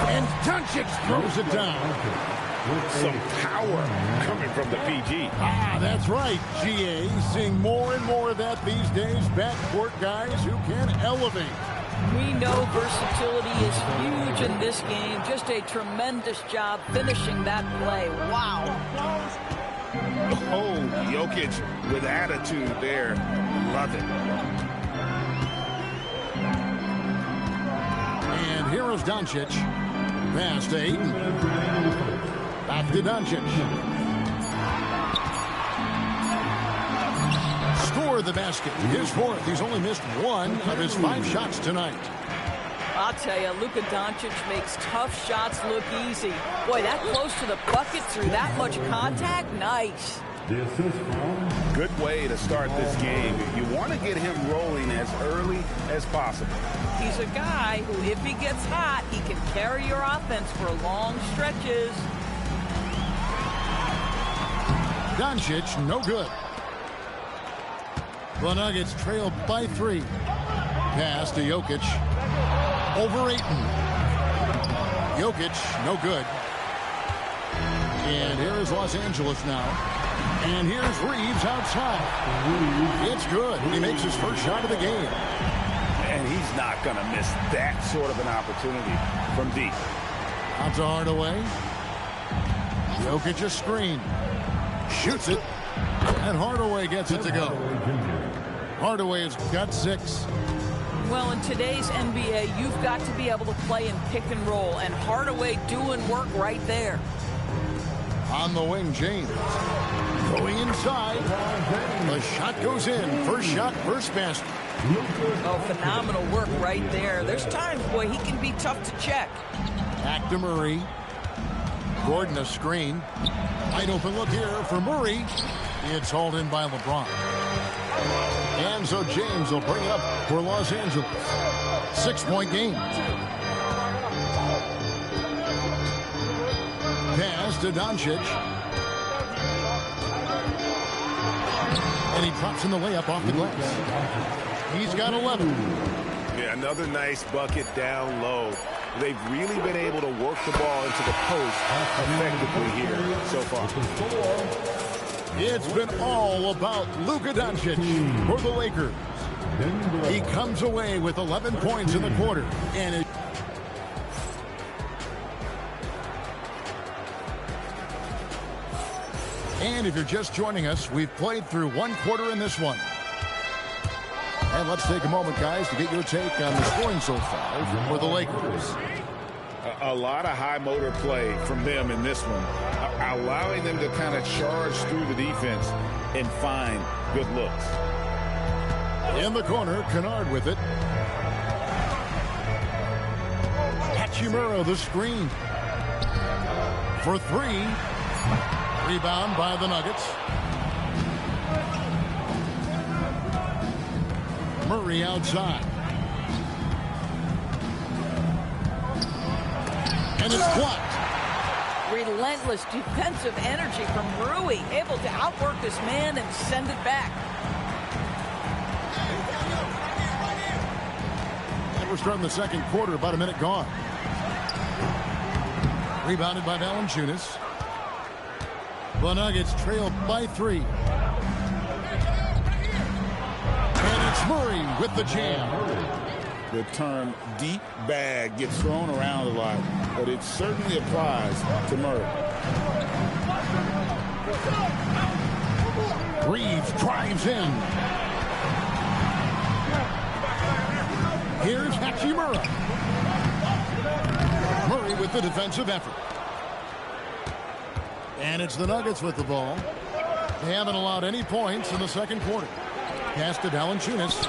And Doncic throws it down. Some power coming from the PG. Ah, that's right, GA. Seeing more and more of that these days. Backcourt guys who can elevate. We know versatility is huge in this game. Just a tremendous job finishing that play. Wow. Oh, Jokic with attitude there. Love it. And here is Doncic. Pass to Ayton. Back to Doncic. Score the basket. His fourth. He's only missed one of his 5 shots tonight. I'll tell you, Luka Doncic makes tough shots look easy. Boy, that close to the bucket through that much contact, nice. Good way to start this game. You want to get him rolling as early as possible. He's a guy who, if he gets hot, he can carry your offense for long stretches. Doncic, no good. The Nuggets trail by 3. Pass to Jokic. Over Ayton. Jokic, no good. And here is Los Angeles now. And here's Reeves outside. It's good. He makes his first shot of the game. And he's not going to miss that sort of an opportunity from deep. Out to Hardaway. Jokic a screen. Shoots it. And Hardaway gets it to go. Hardaway has got 6. Well, in today's NBA, you've got to be able to play in pick and roll, and Hardaway doing work right there. On the wing, James. Going inside. The shot goes in. First shot, first basket. Oh, phenomenal work right there. There's times, boy, he can be tough to check. Back to Murray. Gordon a screen. Wide open look here for Murray. It's hauled in by LeBron. And so James will bring it up for Los Angeles. 6-point game. Pass to Doncic. And he drops in the layup off the glass. He's got 11. Yeah, another nice bucket down low. They've really been able to work the ball into the post effectively here so far. It's been all about Luka Doncic for the Lakers. He comes away with 11 points in the quarter. And if you're just joining us, we've played through 1 quarter in this one. And let's take a moment, guys, to get your take on the scoring so far for the Lakers. A lot of high motor play from them in this one, allowing them to kind of charge through the defense and find good looks. In the corner, Kennard with it. Hachimura the screen. For 3. Rebound by the Nuggets. Murray outside. And it's blocked. Relentless defensive energy from Rui, able to outwork this man and send it back. And we're starting the second quarter, about a minute gone. Rebounded by Valanciunas. The Nuggets trail by 3. And it's Murray with the jam. The term deep bag gets thrown around a lot, but it certainly applies to Murray. Reeves drives in. Here's Hachimura. Murray with the defensive effort. And it's the Nuggets with the ball. They haven't allowed any points in the second quarter. Pass to Valanciunas.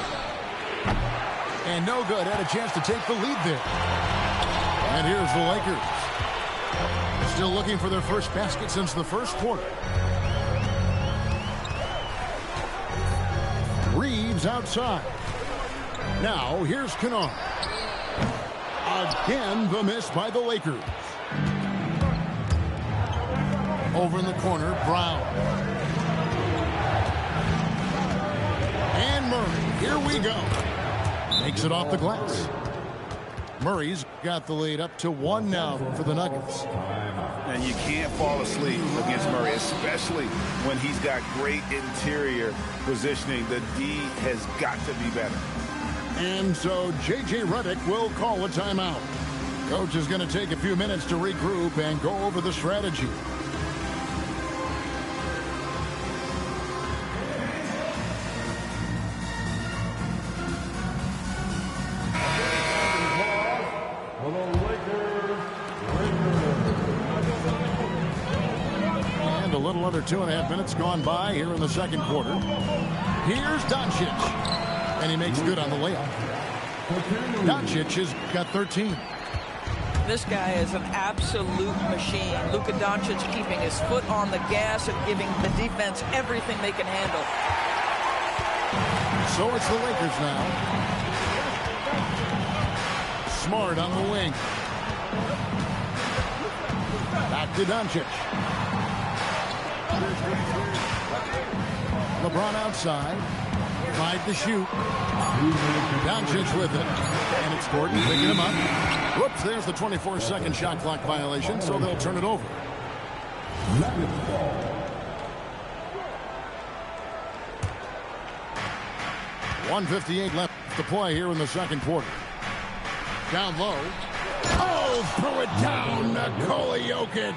And no good. Had a chance to take the lead there. And here's the Lakers. Still looking for their first basket since the first quarter. Reeves outside. Now here's Kennard. Again, the miss by the Lakers. Over in the corner, Brown. And Murray. Here we go. Makes it off the glass. Murray's got the lead up to 1 now for the Nuggets. And you can't fall asleep against Murray, especially when he's got great interior positioning. The D has got to be better. And so J.J. Redick will call a timeout. Coach is going to take a few minutes to regroup and go over the strategy. And a little under 2.5 minutes gone by here in the second quarter. Here's Doncic. And he makes good on the layup. Doncic has got 13. This guy is an absolute machine. Luka Doncic keeping his foot on the gas and giving the defense everything they can handle. So it's the Lakers now. Smart on the wing. Back to Doncic. LeBron outside. 5 to shoot. Doncic with it. And it's Gordon picking him up. Whoops, there's the 24-second shot clock violation, so they'll turn it over. 1:58 left to play here in the second quarter. Down low. Oh, throw it down, Nikola Jokic.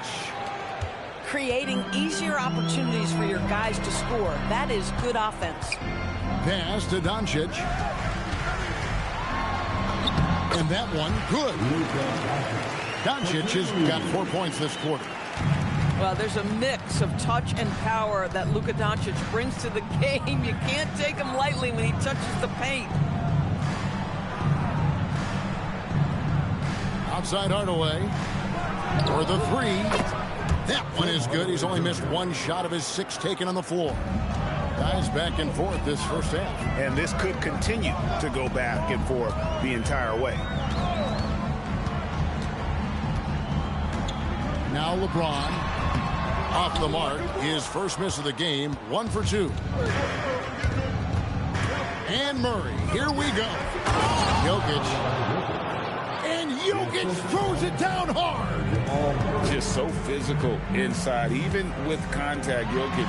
Creating easier opportunities for your guys to score. That is good offense. Pass to Doncic. And that one, good. Doncic has got 4 points this quarter. Well, there's a mix of touch and power that Luka Doncic brings to the game. You can't take him lightly when he touches the paint. Outside Hardaway for the 3. That one is good. He's only missed 1 shot of his 6 taken on the floor. Guys back and forth this first half. And this could continue to go back and forth the entire way. Now LeBron off the mark. His first miss of the game. 1 for 2. And Murray. Here we go. Jokic. And Jokic throws it down hard. Just so physical inside. Even with contact, Jokic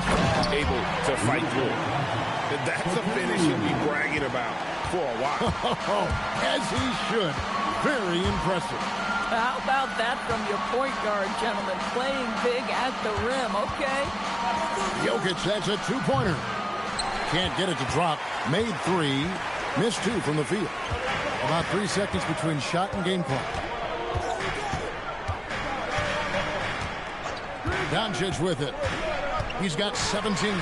able to fight through it. That's a finish he'll be bragging about for a while. As he should. Very impressive. How about that from your point guard, gentlemen? Playing big at the rim, okay? Jokic, that's a 2-pointer. Can't get it to drop. Made 3. Missed 2 from the field. About 3 seconds between shot and game clock. Doncic with it. He's got 17.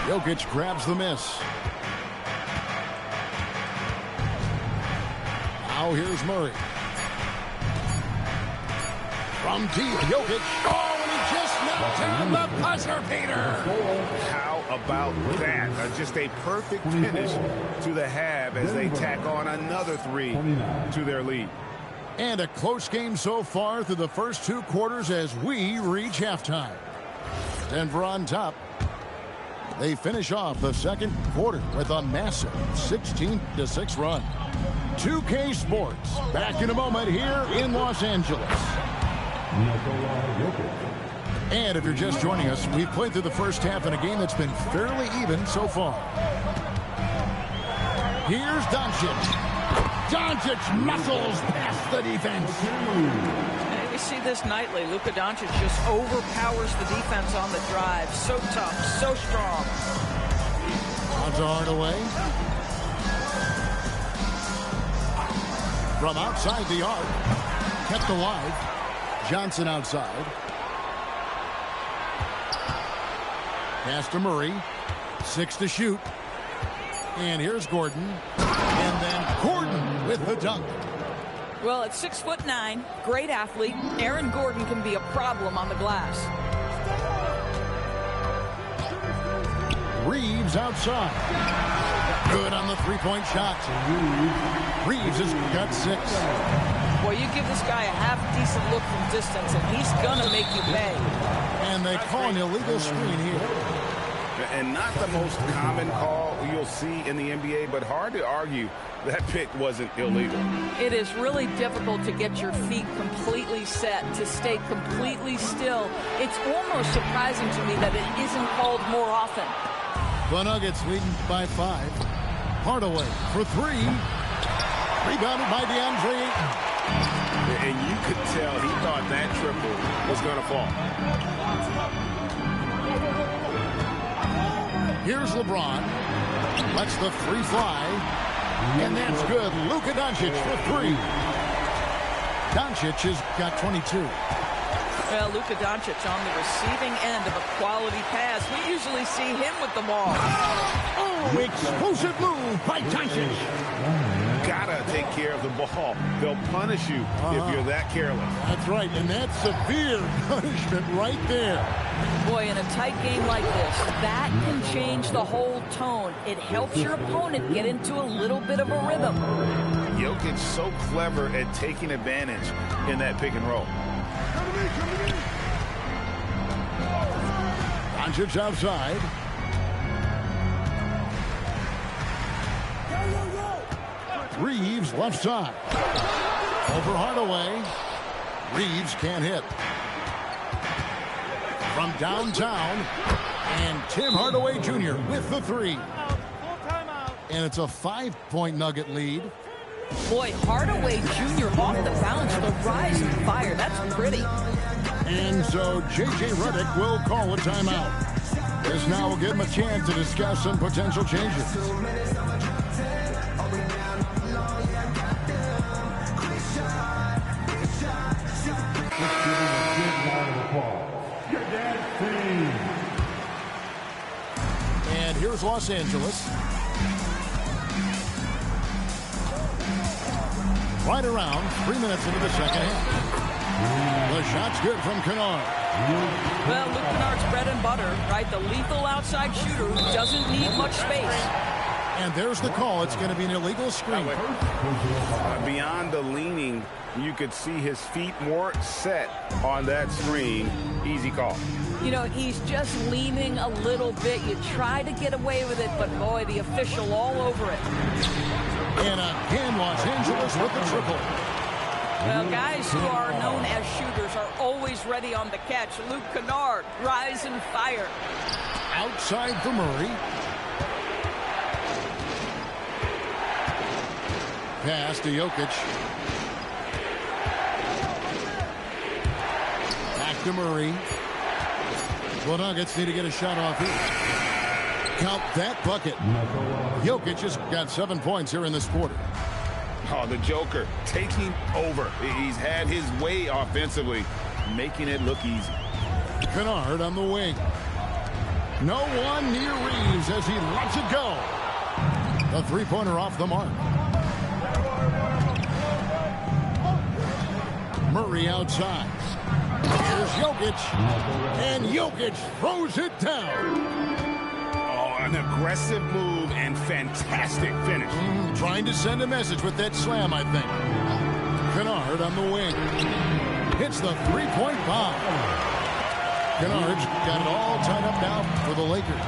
Jokic grabs the miss. Now here's Murray. From deep, Jokic. Oh, and he just knocked down the buzzer beater. How about that? Just a perfect finish to the half as they tack on another 3 to their lead. And a close game so far through the first 2 quarters as we reach halftime. Denver on top. They finish off the second quarter with a massive 16-6 run. 2K Sports back in a moment here in Los Angeles. And if you're just joining us, we've played through the first half in a game that's been fairly even so far. Here's Doncic. Doncic muscles past the defense. And we see this nightly. Luka Doncic just overpowers the defense on the drive. So tough, so strong. On to Hardaway. From outside the arc. Kept alive. Johnson outside. Pass to Murray. 6 to shoot. And here's Gordon. And then Gordon with the dunk. Well, at 6'9", great athlete, Aaron Gordon can be a problem on the glass. Reeves outside. Good on the 3-point shot. Reeves has got 6. Well, you give this guy a half-decent look from distance, and he's going to make you pay. And they call an illegal screen here. And not the most common call you'll see in the NBA, but hard to argue that pick wasn't illegal. It is really difficult to get your feet completely set, to stay completely still. It's almost surprising to me that it isn't called more often. The Nuggets leading by 5. Hardaway for 3. Rebounded by DeAndre Ayton. And you could tell he thought that triple was going to fall. Here's LeBron. Lets the 3 fly. And that's good. Luka Doncic for 3. Doncic has got 22. Well, Luka Doncic on the receiving end of a quality pass. We usually see him with the ball. Oh, explosive move by Doncic. Gotta take care of the ball. They'll punish you if you're that careless. That's right, and that's severe punishment right there. Boy, in a tight game like this, that can change the whole tone. It helps your opponent get into a little bit of a rhythm. Jokic so clever at taking advantage in that pick and roll. Doncic outside. Reeves left side. Over Hardaway. Reeves can't hit. From downtown. And Tim Hardaway Jr. with the 3. And it's a 5-point Nugget lead. Boy, Hardaway Jr. off the bounce with a rise and fire. That's pretty. And so J.J. Redick will call a timeout. This now will give him a chance to discuss some potential changes. And here's Los Angeles. Right around 3 minutes into the second half. The shot's good from Kennard. Well, Luke Kennard's bread and butter, right? The lethal outside shooter who doesn't need much space. And there's the call. It's going to be an illegal screen. Beyond the leaning, you could see his feet more set on that screen. Easy call. You know, he's just leaning a little bit. You try to get away with it, but boy, the official all over it. And again, Los Angeles with the triple. Well, guys who are known as shooters are always ready on the catch. Luke Kennard, rise and fire. Outside for Murray. Pass to Jokic. Back to Murray. The Nuggets need to get a shot off here. Count that bucket. Jokic has got 7 points here in this quarter. Oh, the Joker taking over. He's had his way offensively, making it look easy. Kennard on the wing. No one near Reeves as he lets it go. The three-pointer off the mark. Murray outside. Here's Jokic. And Jokic throws it down. An aggressive move and fantastic finish. Trying to send a message with that slam, I think. Kennard on the wing. Hits the three-point bomb. Kennard's got it all tied up now for the Lakers.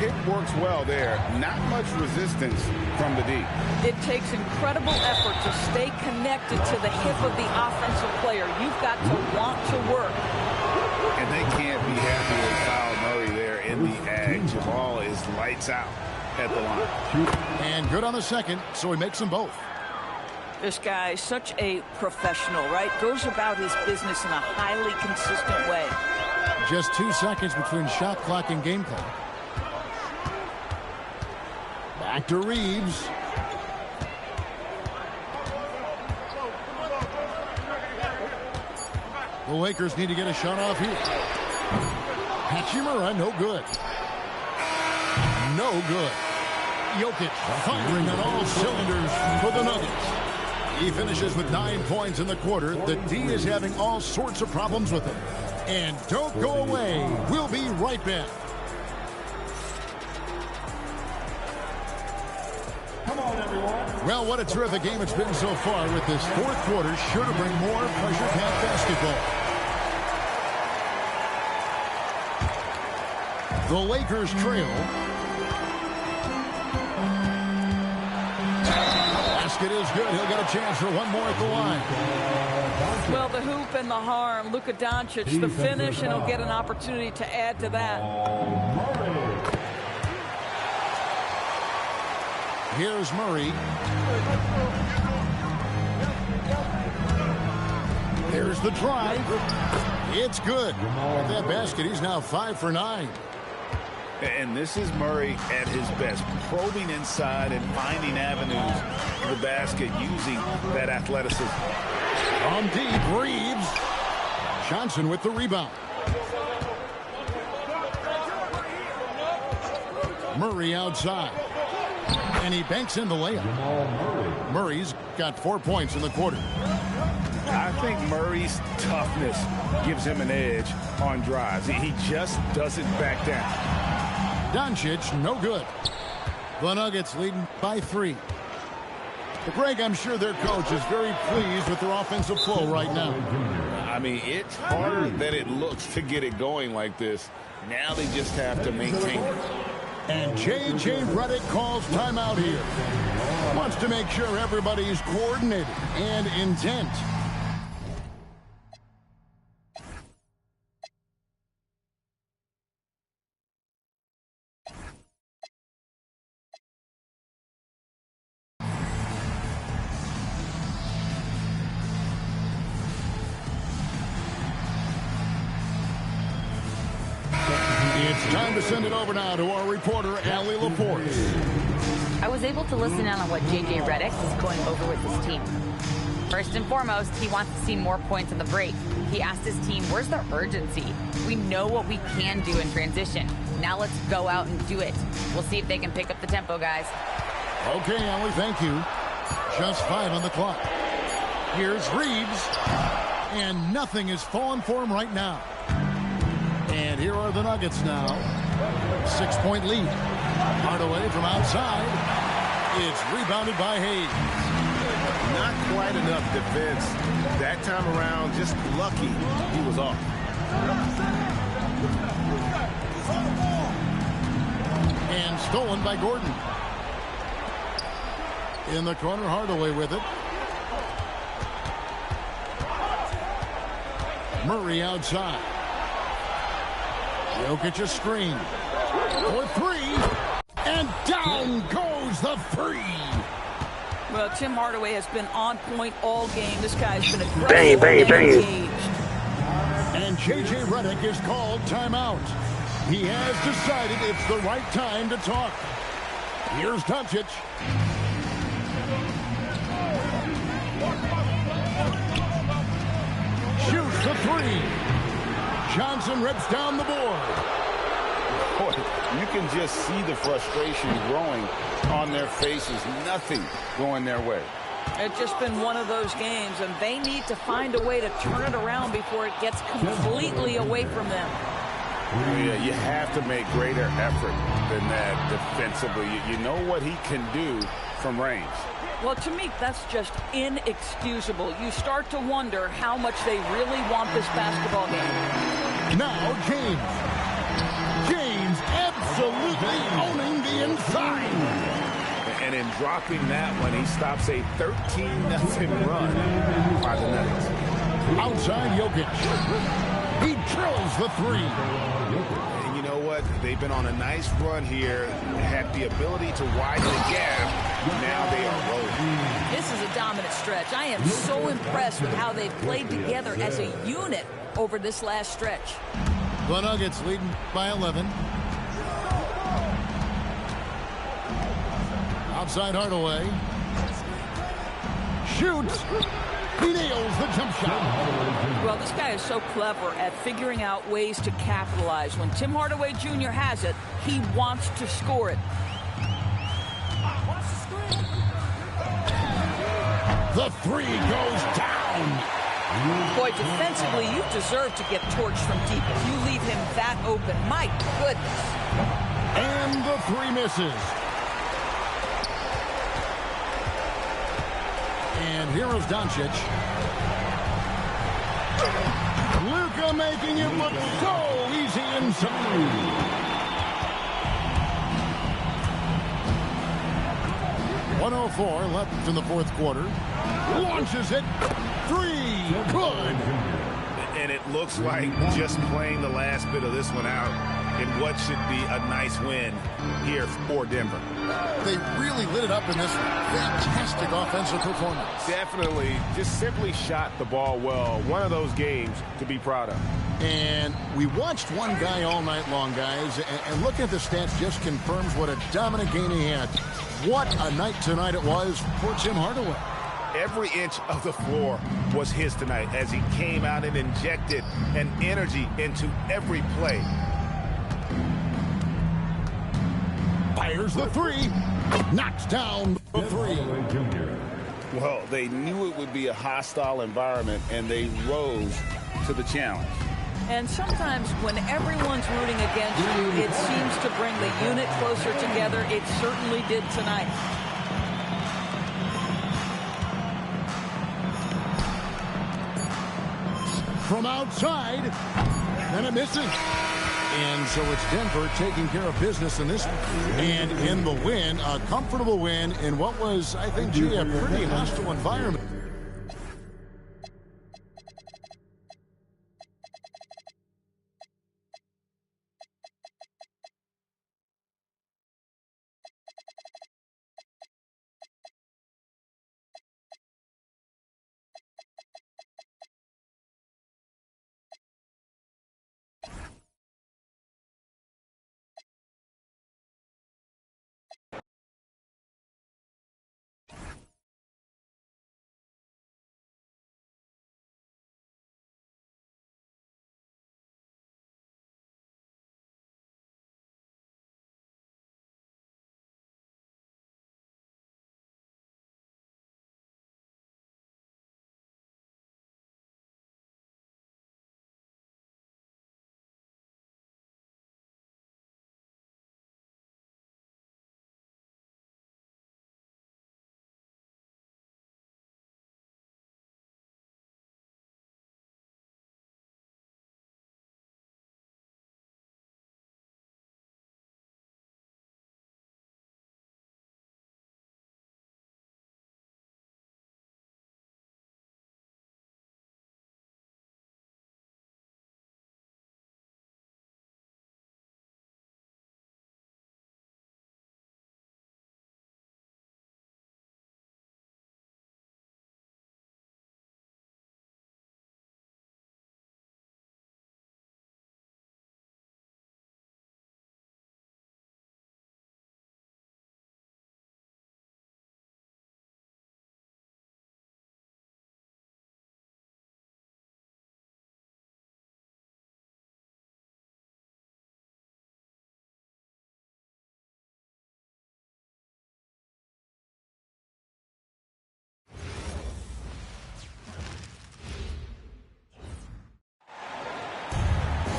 It works well there. Not much resistance from the D. It takes incredible effort to stay connected to the hip of the offensive player. You've got to want to work. And they can't be happy with Kyle Murray there in the ag. Ball is lights out at the line. And good on the second, so he makes them both. This guy is such a professional, right? Goes about his business in a highly consistent way. Just 2 seconds between shot clock and game clock. Back to Reeves. The Lakers need to get a shot off here. Hachimura, no good. No good. Jokic firing on all cylinders for the Nuggets. He finishes with 9 points in the quarter. The D is having all sorts of problems with him. And don't go away. We'll be right back. Come on, everyone. Well, what a terrific game it's been so far with this fourth quarter. Sure to bring more pressure-packed basketball. The Lakers trail. Basket is good. He'll get a chance for one more at the line. Well, the hoop and the harm. Luka Doncic, the finish, and he'll get an opportunity to add to that. Here's Murray. There's the drive. It's good. With that basket, he's now 5 for 9. And this is Murray at his best, probing inside and finding avenues to the basket using that athleticism. On deep, Reeves. Johnson with the rebound. Murray outside. And he banks in the layup. Murray's got 4 points in the quarter. I think Murray's toughness gives him an edge on drives. He just doesn't back down. Doncic, no good. The Nuggets leading by 3. But Greg, I'm sure their coach is very pleased with their offensive flow right now. I mean, it's harder than it looks to get it going like this. Now they just have to maintain it. And J.J. Redick calls timeout here. Wants to make sure everybody's coordinated and intent. It's time to send it over now to our reporter, Allie Laporte. I was able to listen in on what J.J. Redick is going over with his team. First and foremost, he wants to see more points in the break. He asked his team, where's the urgency? We know what we can do in transition. Now let's go out and do it. We'll see if they can pick up the tempo, guys. Okay, Allie, thank you. Just 5 on the clock. Here's Reeves. And nothing is falling for him right now. And here are the Nuggets now. 6-point lead. Hardaway from outside. It's rebounded by Hayes. Not quite enough defense that time around. Just lucky he was off. And stolen by Gordon. In the corner, Hardaway with it. Murray outside. Jokic a screen. For 3. And down goes the 3. Well, Tim Hardaway has been on point all game. This guy's been aggressive and engaged. And J.J. Redick is called timeout. He has decided it's the right time to talk. Here's Doncic. Shoots the 3. Johnson rips down the board. Boy, you can just see the frustration growing on their faces. Nothing going their way. It's just been one of those games, and they need to find a way to turn it around before it gets completely away from them. Yeah, you have to make greater effort than that defensively. You know what he can do from range. Well, to me, that's just inexcusable. You start to wonder how much they really want this basketball game. Now, James. James absolutely owning the inside. And in dropping that one, he stops a 13-0 run by the Nuggets. Outside Jokic. He drills the 3. And you know what? They've been on a nice run here, had the ability to widen the gap. Now they are rolling. This is a dominant stretch. I am so impressed with how they've played together as a unit over this last stretch. The Nuggets leading by 11. Outside Hardaway. Shoots. He nails the jump shot. Well, this guy is so clever at figuring out ways to capitalize. When Tim Hardaway Jr. has it, he wants to score it. The 3 goes down. Boy, defensively, you deserve to get torched from deep if you leave him that open. My goodness. And the 3 misses. And here is Doncic. Luka making it look so easy inside. 1:04 left in the fourth quarter. Launches it. Three. Good. And it looks like just playing the last bit of this one out in what should be a nice win here for Denver. They really lit it up in this one. Fantastic offensive performance. Definitely just simply shot the ball well. One of those games to be proud of. And we watched one guy all night long, guys, and looking at the stats just confirms what a dominant game he had. What a night tonight it was for Tim Hardaway. Every inch of the floor was his tonight as he came out and injected an energy into every play. Fires the three. Knocks down the three. Well, they knew it would be a hostile environment, and they rose to the challenge. And sometimes when everyone's rooting against you, it seems to bring the unit closer together. It certainly did tonight. From outside, and it misses. And so it's Denver taking care of business in this one. And in the win, a comfortable win in what was, I think, a pretty hostile environment.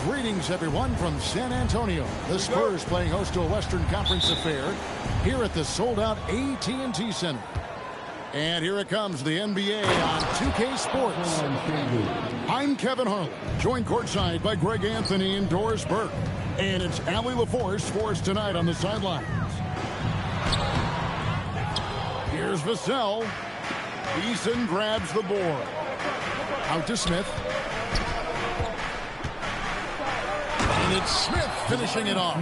Greetings, everyone, from San Antonio. The Spurs playing host to a Western Conference affair here at the sold-out AT&T Center. And here it comes, the NBA on 2K Sports. I'm Kevin Harlan, joined courtside by Greg Anthony and Doris Burke. And it's Allie LaForce for us tonight on the sidelines. Here's Vassell. Eason grabs the board. Out to Smith. And it's Smith finishing it off.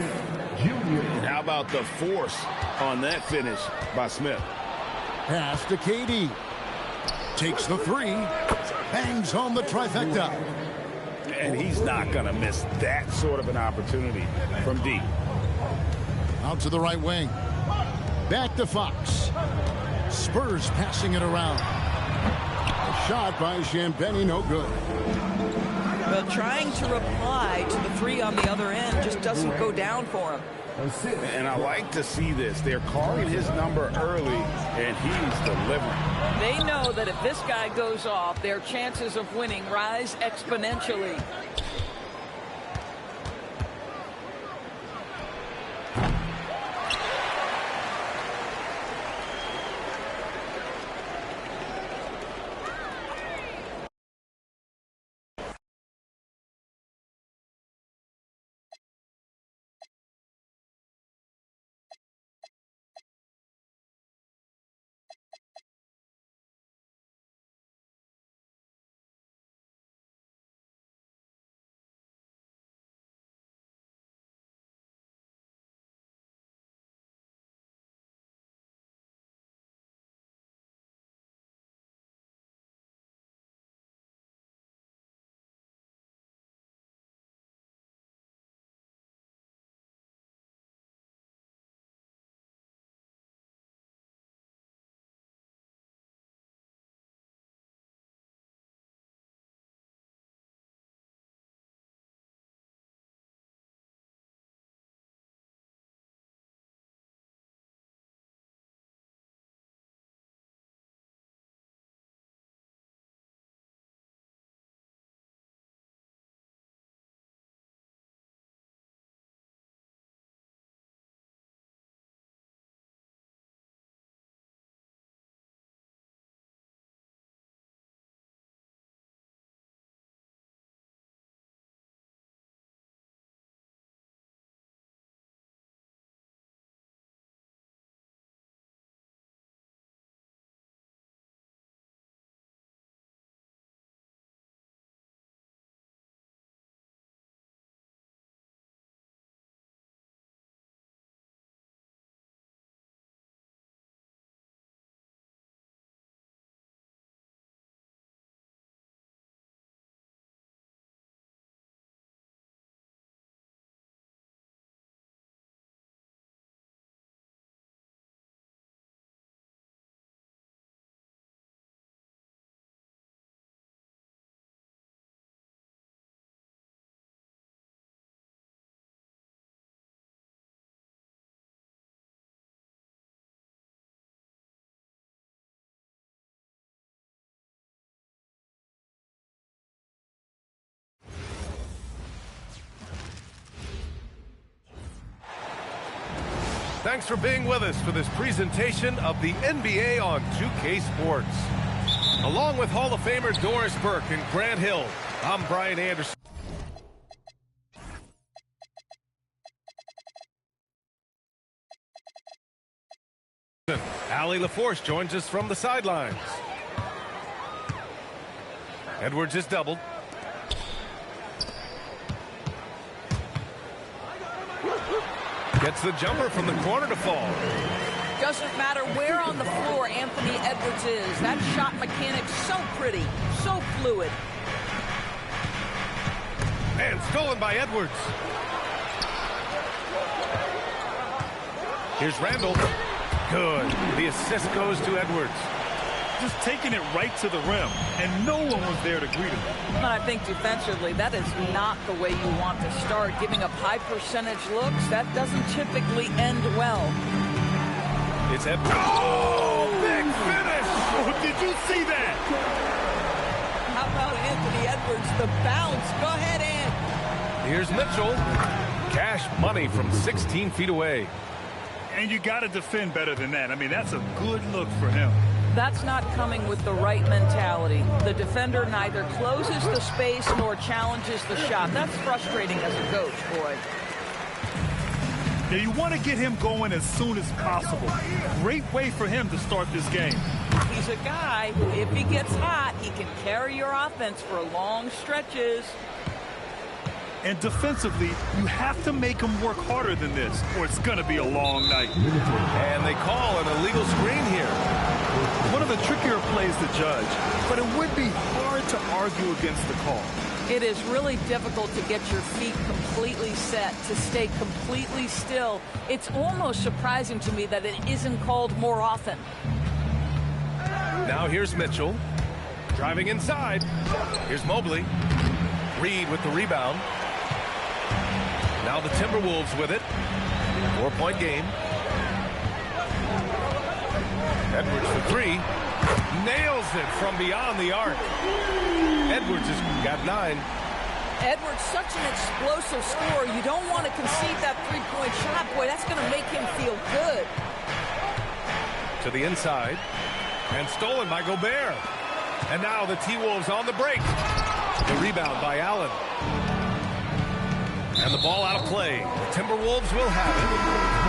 How about the force on that finish by Smith? Pass to KD. Takes the three. Bangs home the trifecta. And he's not going to miss that sort of an opportunity from deep. Out to the right wing. Back to Fox. Spurs passing it around. A shot by Champagnie, no good. But trying to reply to the three on the other end just doesn't go down for him. And I like to see this. They're calling his number early, and he's delivering. They know that if this guy goes off, their chances of winning rise exponentially. Thanks for being with us for this presentation of the NBA on 2K Sports. Along with Hall of Famer Doris Burke and Grant Hill, I'm Brian Anderson. Allie LaForce joins us from the sidelines. Edwards is doubled. Gets the jumper from the corner to fall. Doesn't matter where on the floor Anthony Edwards is. That shot mechanic's so pretty, so fluid. And stolen by Edwards. Here's Randall. Good. The assist goes to Edwards. Just taking it right to the rim, and no one was there to greet him. And I think defensively, that is not the way you want to start. Giving up high percentage looks, that doesn't typically end well. It's Edwards. Oh, big finish! Oh, did you see that? How about Anthony Edwards, the bounce? Go ahead, Ed. Here's Mitchell. Cash money from 16 feet away. And you got to defend better than that. I mean, that's a good look for him. That's not coming with the right mentality. The defender neither closes the space nor challenges the shot. That's frustrating as a coach, boy. Yeah, you want to get him going as soon as possible. Great way for him to start this game. He's a guy who, if he gets hot, he can carry your offense for long stretches. And defensively, you have to make him work harder than this, or it's going to be a long night. And they call an illegal screen here. One of the trickier plays to judge, but it would be hard to argue against the call. It is really difficult to get your feet completely set, to stay completely still. It's almost surprising to me that it isn't called more often. Now here's Mitchell. Driving inside. Here's Mobley. Reed with the rebound. Now the Timberwolves with it. 4-point game. Edwards for three. Nails it from beyond the arc. Edwards has got 9. Edwards, such an explosive scorer. You don't want to concede that three-point shot. Boy, that's going to make him feel good. To the inside. And stolen by Gobert. And now the T-Wolves on the break. The rebound by Allen. And the ball out of play. The Timberwolves will have it.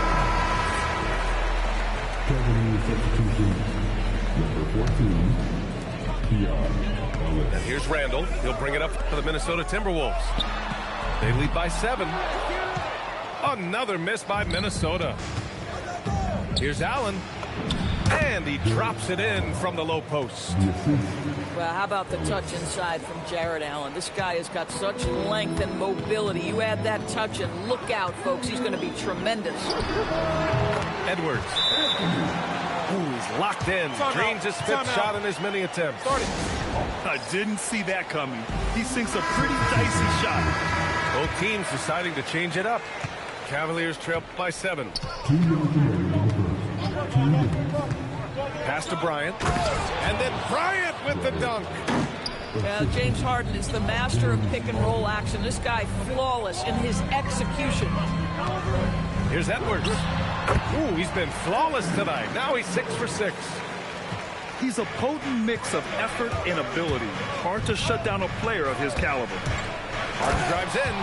And here's Randall. He'll bring it up for the Minnesota Timberwolves. They lead by 7. Another miss by Minnesota. Here's Allen. And he drops it in from the low post. Well, how about the touch inside from Jarrett Allen? This guy has got such length and mobility. You add that touch and look out, folks. He's going to be tremendous. Edwards. Ooh, he's locked in. Drains his 5th shot in his many attempts. I didn't see that coming. He sinks a pretty dicey shot. Both teams deciding to change it up. Cavaliers trail by 7. Pass to Bryant. And then Bryant with the dunk. James Harden is the master of pick and roll action. This guy flawless in his execution. Here's Edwards. Ooh, he's been flawless tonight. Now he's 6 for 6. He's a potent mix of effort and ability. Hard to shut down a player of his caliber. Harden drives in.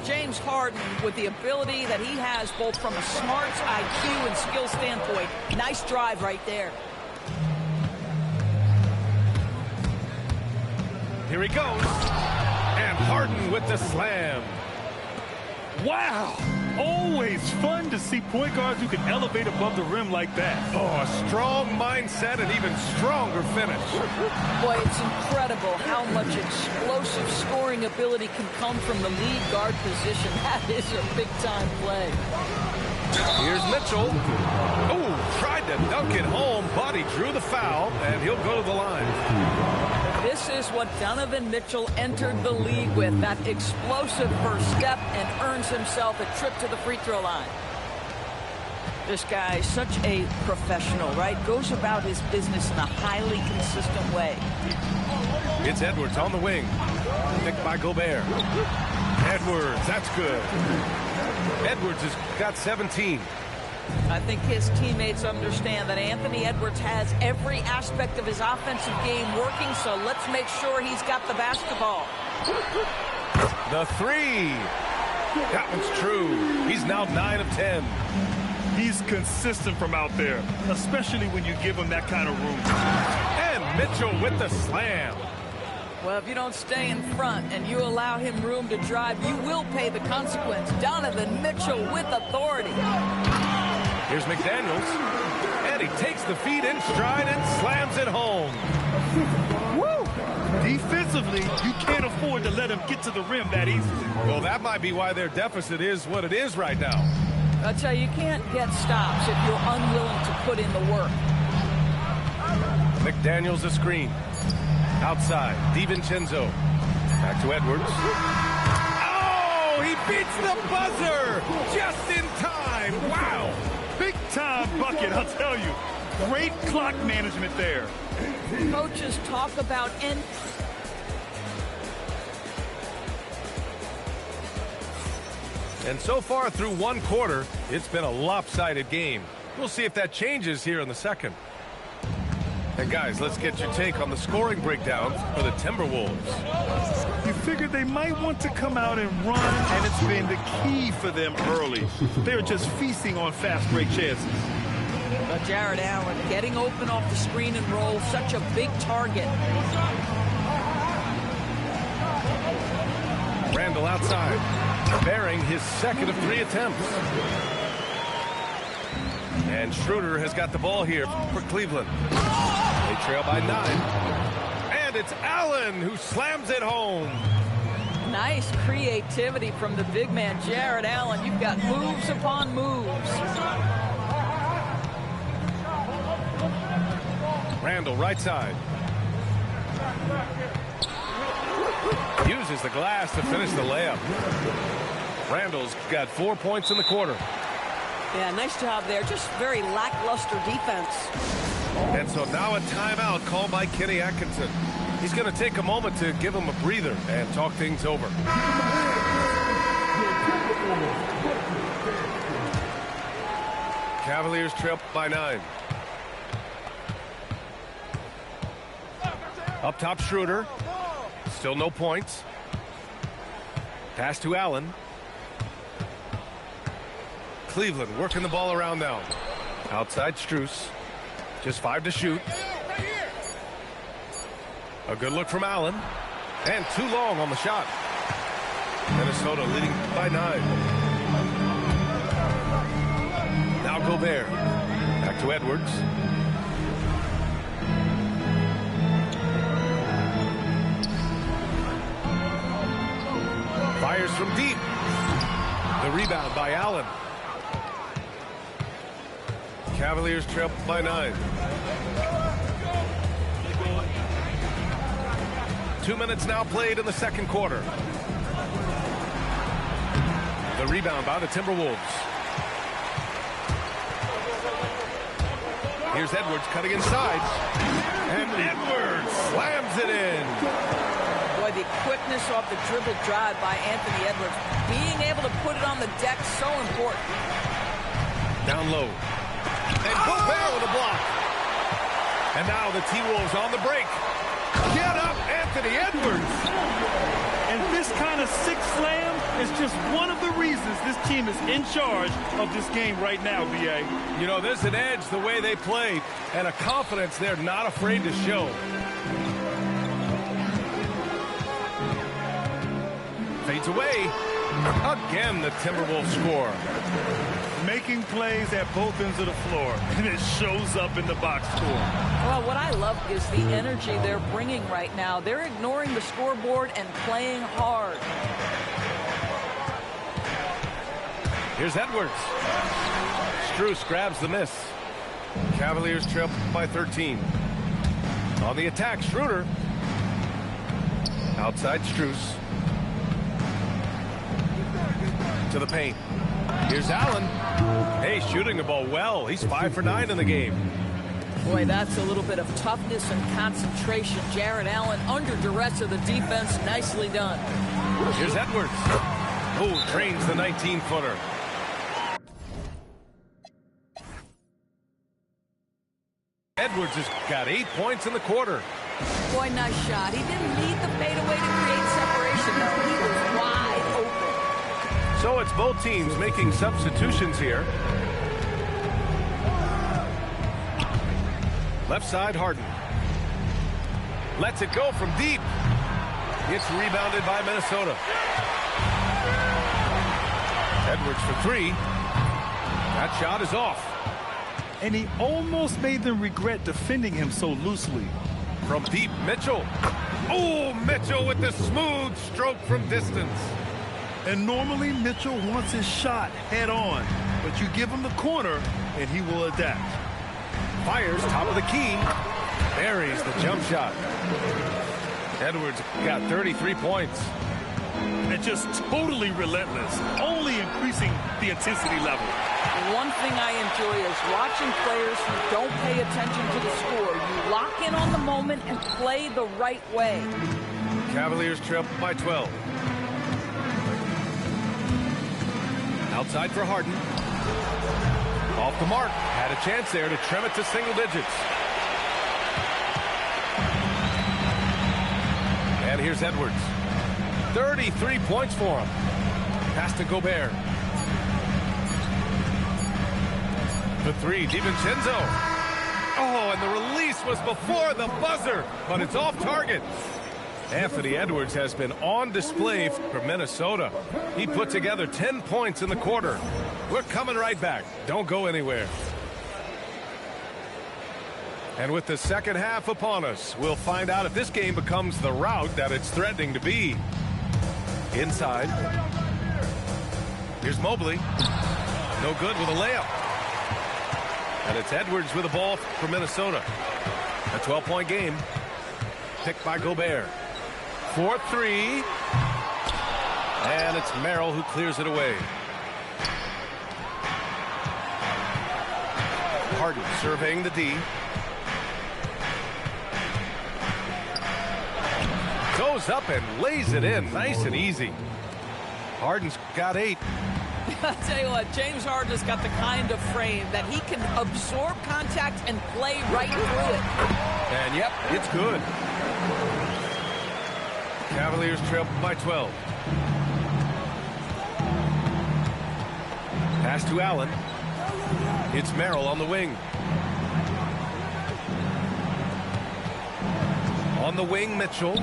James Harden, with the ability that he has both from a smarts, IQ, and skill standpoint. Nice drive right there. Here he goes. And Harden with the slam. Wow. Always fun to see point guards who can elevate above the rim like that. Oh, a strong mindset and even stronger finish. Boy, it's incredible how much explosive scoring ability can come from the lead guard position. That is a big-time play. Here's Mitchell. Oh, tried to dunk it home, but he drew the foul, and he'll go to the line. This is what Donovan Mitchell entered the league with, that explosive first step, and earns himself a trip to the free throw line. This guy is such a professional, right? Goes about his business in a highly consistent way. It's Edwards on the wing. Picked by Gobert. Edwards, that's good. Edwards has got 17. I think his teammates understand that Anthony Edwards has every aspect of his offensive game working, so let's make sure he's got the basketball. The three. That one's true. He's now 9 of 10. He's consistent from out there, especially when you give him that kind of room. And Mitchell with the slam. Well, if you don't stay in front and you allow him room to drive, you will pay the consequence. Donovan Mitchell with authority. Here's McDaniels, and he takes the feed in stride and slams it home. Woo! Defensively, you can't afford to let him get to the rim that easily. Well, that might be why their deficit is what it is right now. I'll tell you, you can't get stops if you're unwilling to put in the work. McDaniels a screen. Outside, DiVincenzo. Back to Edwards. Oh, he beats the buzzer just in time. Wow. Big time bucket, I'll tell you. Great clock management there. Coaches talk about And so far through one quarter, it's been a lopsided game. We'll see if that changes here in the second. And guys, let's get your take on the scoring breakdown for the Timberwolves. You figured they might want to come out and run, and it's been the key for them early. They're just feasting on fast break chances. Jarrett Allen getting open off the screen and roll, such a big target. Randall outside, bearing his second of 3 attempts. And Schroeder has got the ball here for Cleveland. They trail by 9. And it's Allen who slams it home. Nice creativity from the big man, Jarrett Allen. You've got moves upon moves. Randall right side. Uses the glass to finish the layup. Randall's got 4 points in the quarter. Yeah, nice job there. Just very lackluster defense. And so now a timeout called by Kenny Atkinson. He's going to take a moment to give him a breather and talk things over. Cavaliers trail by 9. Up top, Schroeder. Still no points. Pass to Allen. Cleveland working the ball around now. Outside Strus. Just 5 to shoot. A good look from Allen. And too long on the shot. Minnesota leading by 9. Now Gobert. Back to Edwards. Fires from deep. The rebound by Allen. Cavaliers trail by 9. 2 minutes now played in the second quarter. The rebound by the Timberwolves. Here's Edwards cutting inside. And Edwards slams it in. Boy, the quickness off the dribble drive by Anthony Edwards. Being able to put it on the deck, so important. Down low. And Gobert with a block. And now the T-Wolves on the break. Get up, Anthony Edwards. And this kind of sick slam is just one of the reasons this team is in charge of this game right now, B.A. You know, there's an edge the way they play and a confidence they're not afraid to show. Fades away. Again, the Timberwolves score. Making plays at both ends of the floor, and it shows up in the box score. Well, what I love is the energy they're bringing right now. They're ignoring the scoreboard and playing hard. Here's Edwards. Strus grabs the miss. Cavaliers trail by 13. On the attack, Schroeder. Outside Strus. To the paint. Here's Allen. Hey, shooting the ball well. He's 5 for 9 in the game. Boy, that's a little bit of toughness and concentration. Jarrett Allen under duress of the defense. Nicely done. Here's Edwards. Oh, trains the 19-footer. Edwards has got 8 points in the quarter. Boy, nice shot. He didn't need the fadeaway to create separation, though. He was wide open. So it's both teams making substitutions here. Left side, Harden. Lets it go from deep. It's rebounded by Minnesota. Edwards for three. That shot is off. And he almost made them regret defending him so loosely. From deep, Mitchell. Oh, Mitchell with the smooth stroke from distance. And normally Mitchell wants his shot head on, but you give him the corner and he will adapt. Fires top of the key. Buries the jump shot. Edwards got 33 points. And just totally relentless, only increasing the intensity level. One thing I enjoy is watching players who don't pay attention to the score. You lock in on the moment and play the right way. Cavaliers trail by 12. Outside for Harden. Off the mark. Had a chance there to trim it to single digits. And here's Edwards. 33 points for him. Pass to Gobert. The three, DiVincenzo. Oh, and the release was before the buzzer, but it's off target. Anthony Edwards has been on display for Minnesota. He put together 10 points in the quarter. We're coming right back. Don't go anywhere. And with the second half upon us, we'll find out if this game becomes the rout that it's threatening to be. Inside. Here's Mobley. No good with a layup. And it's Edwards with the ball for Minnesota. A 12-point game. Picked by Gobert. 4-3. And it's Merrill who clears it away. Harden surveying the D. Goes up and lays it in. Nice and easy. Harden's got 8. I'll tell you what, James Harden has got the kind of frame that he can absorb contact and play right through it. And yep, it's good. Cavaliers trail by 12. Pass to Allen. It's Merrill on the wing. On the wing, Mitchell.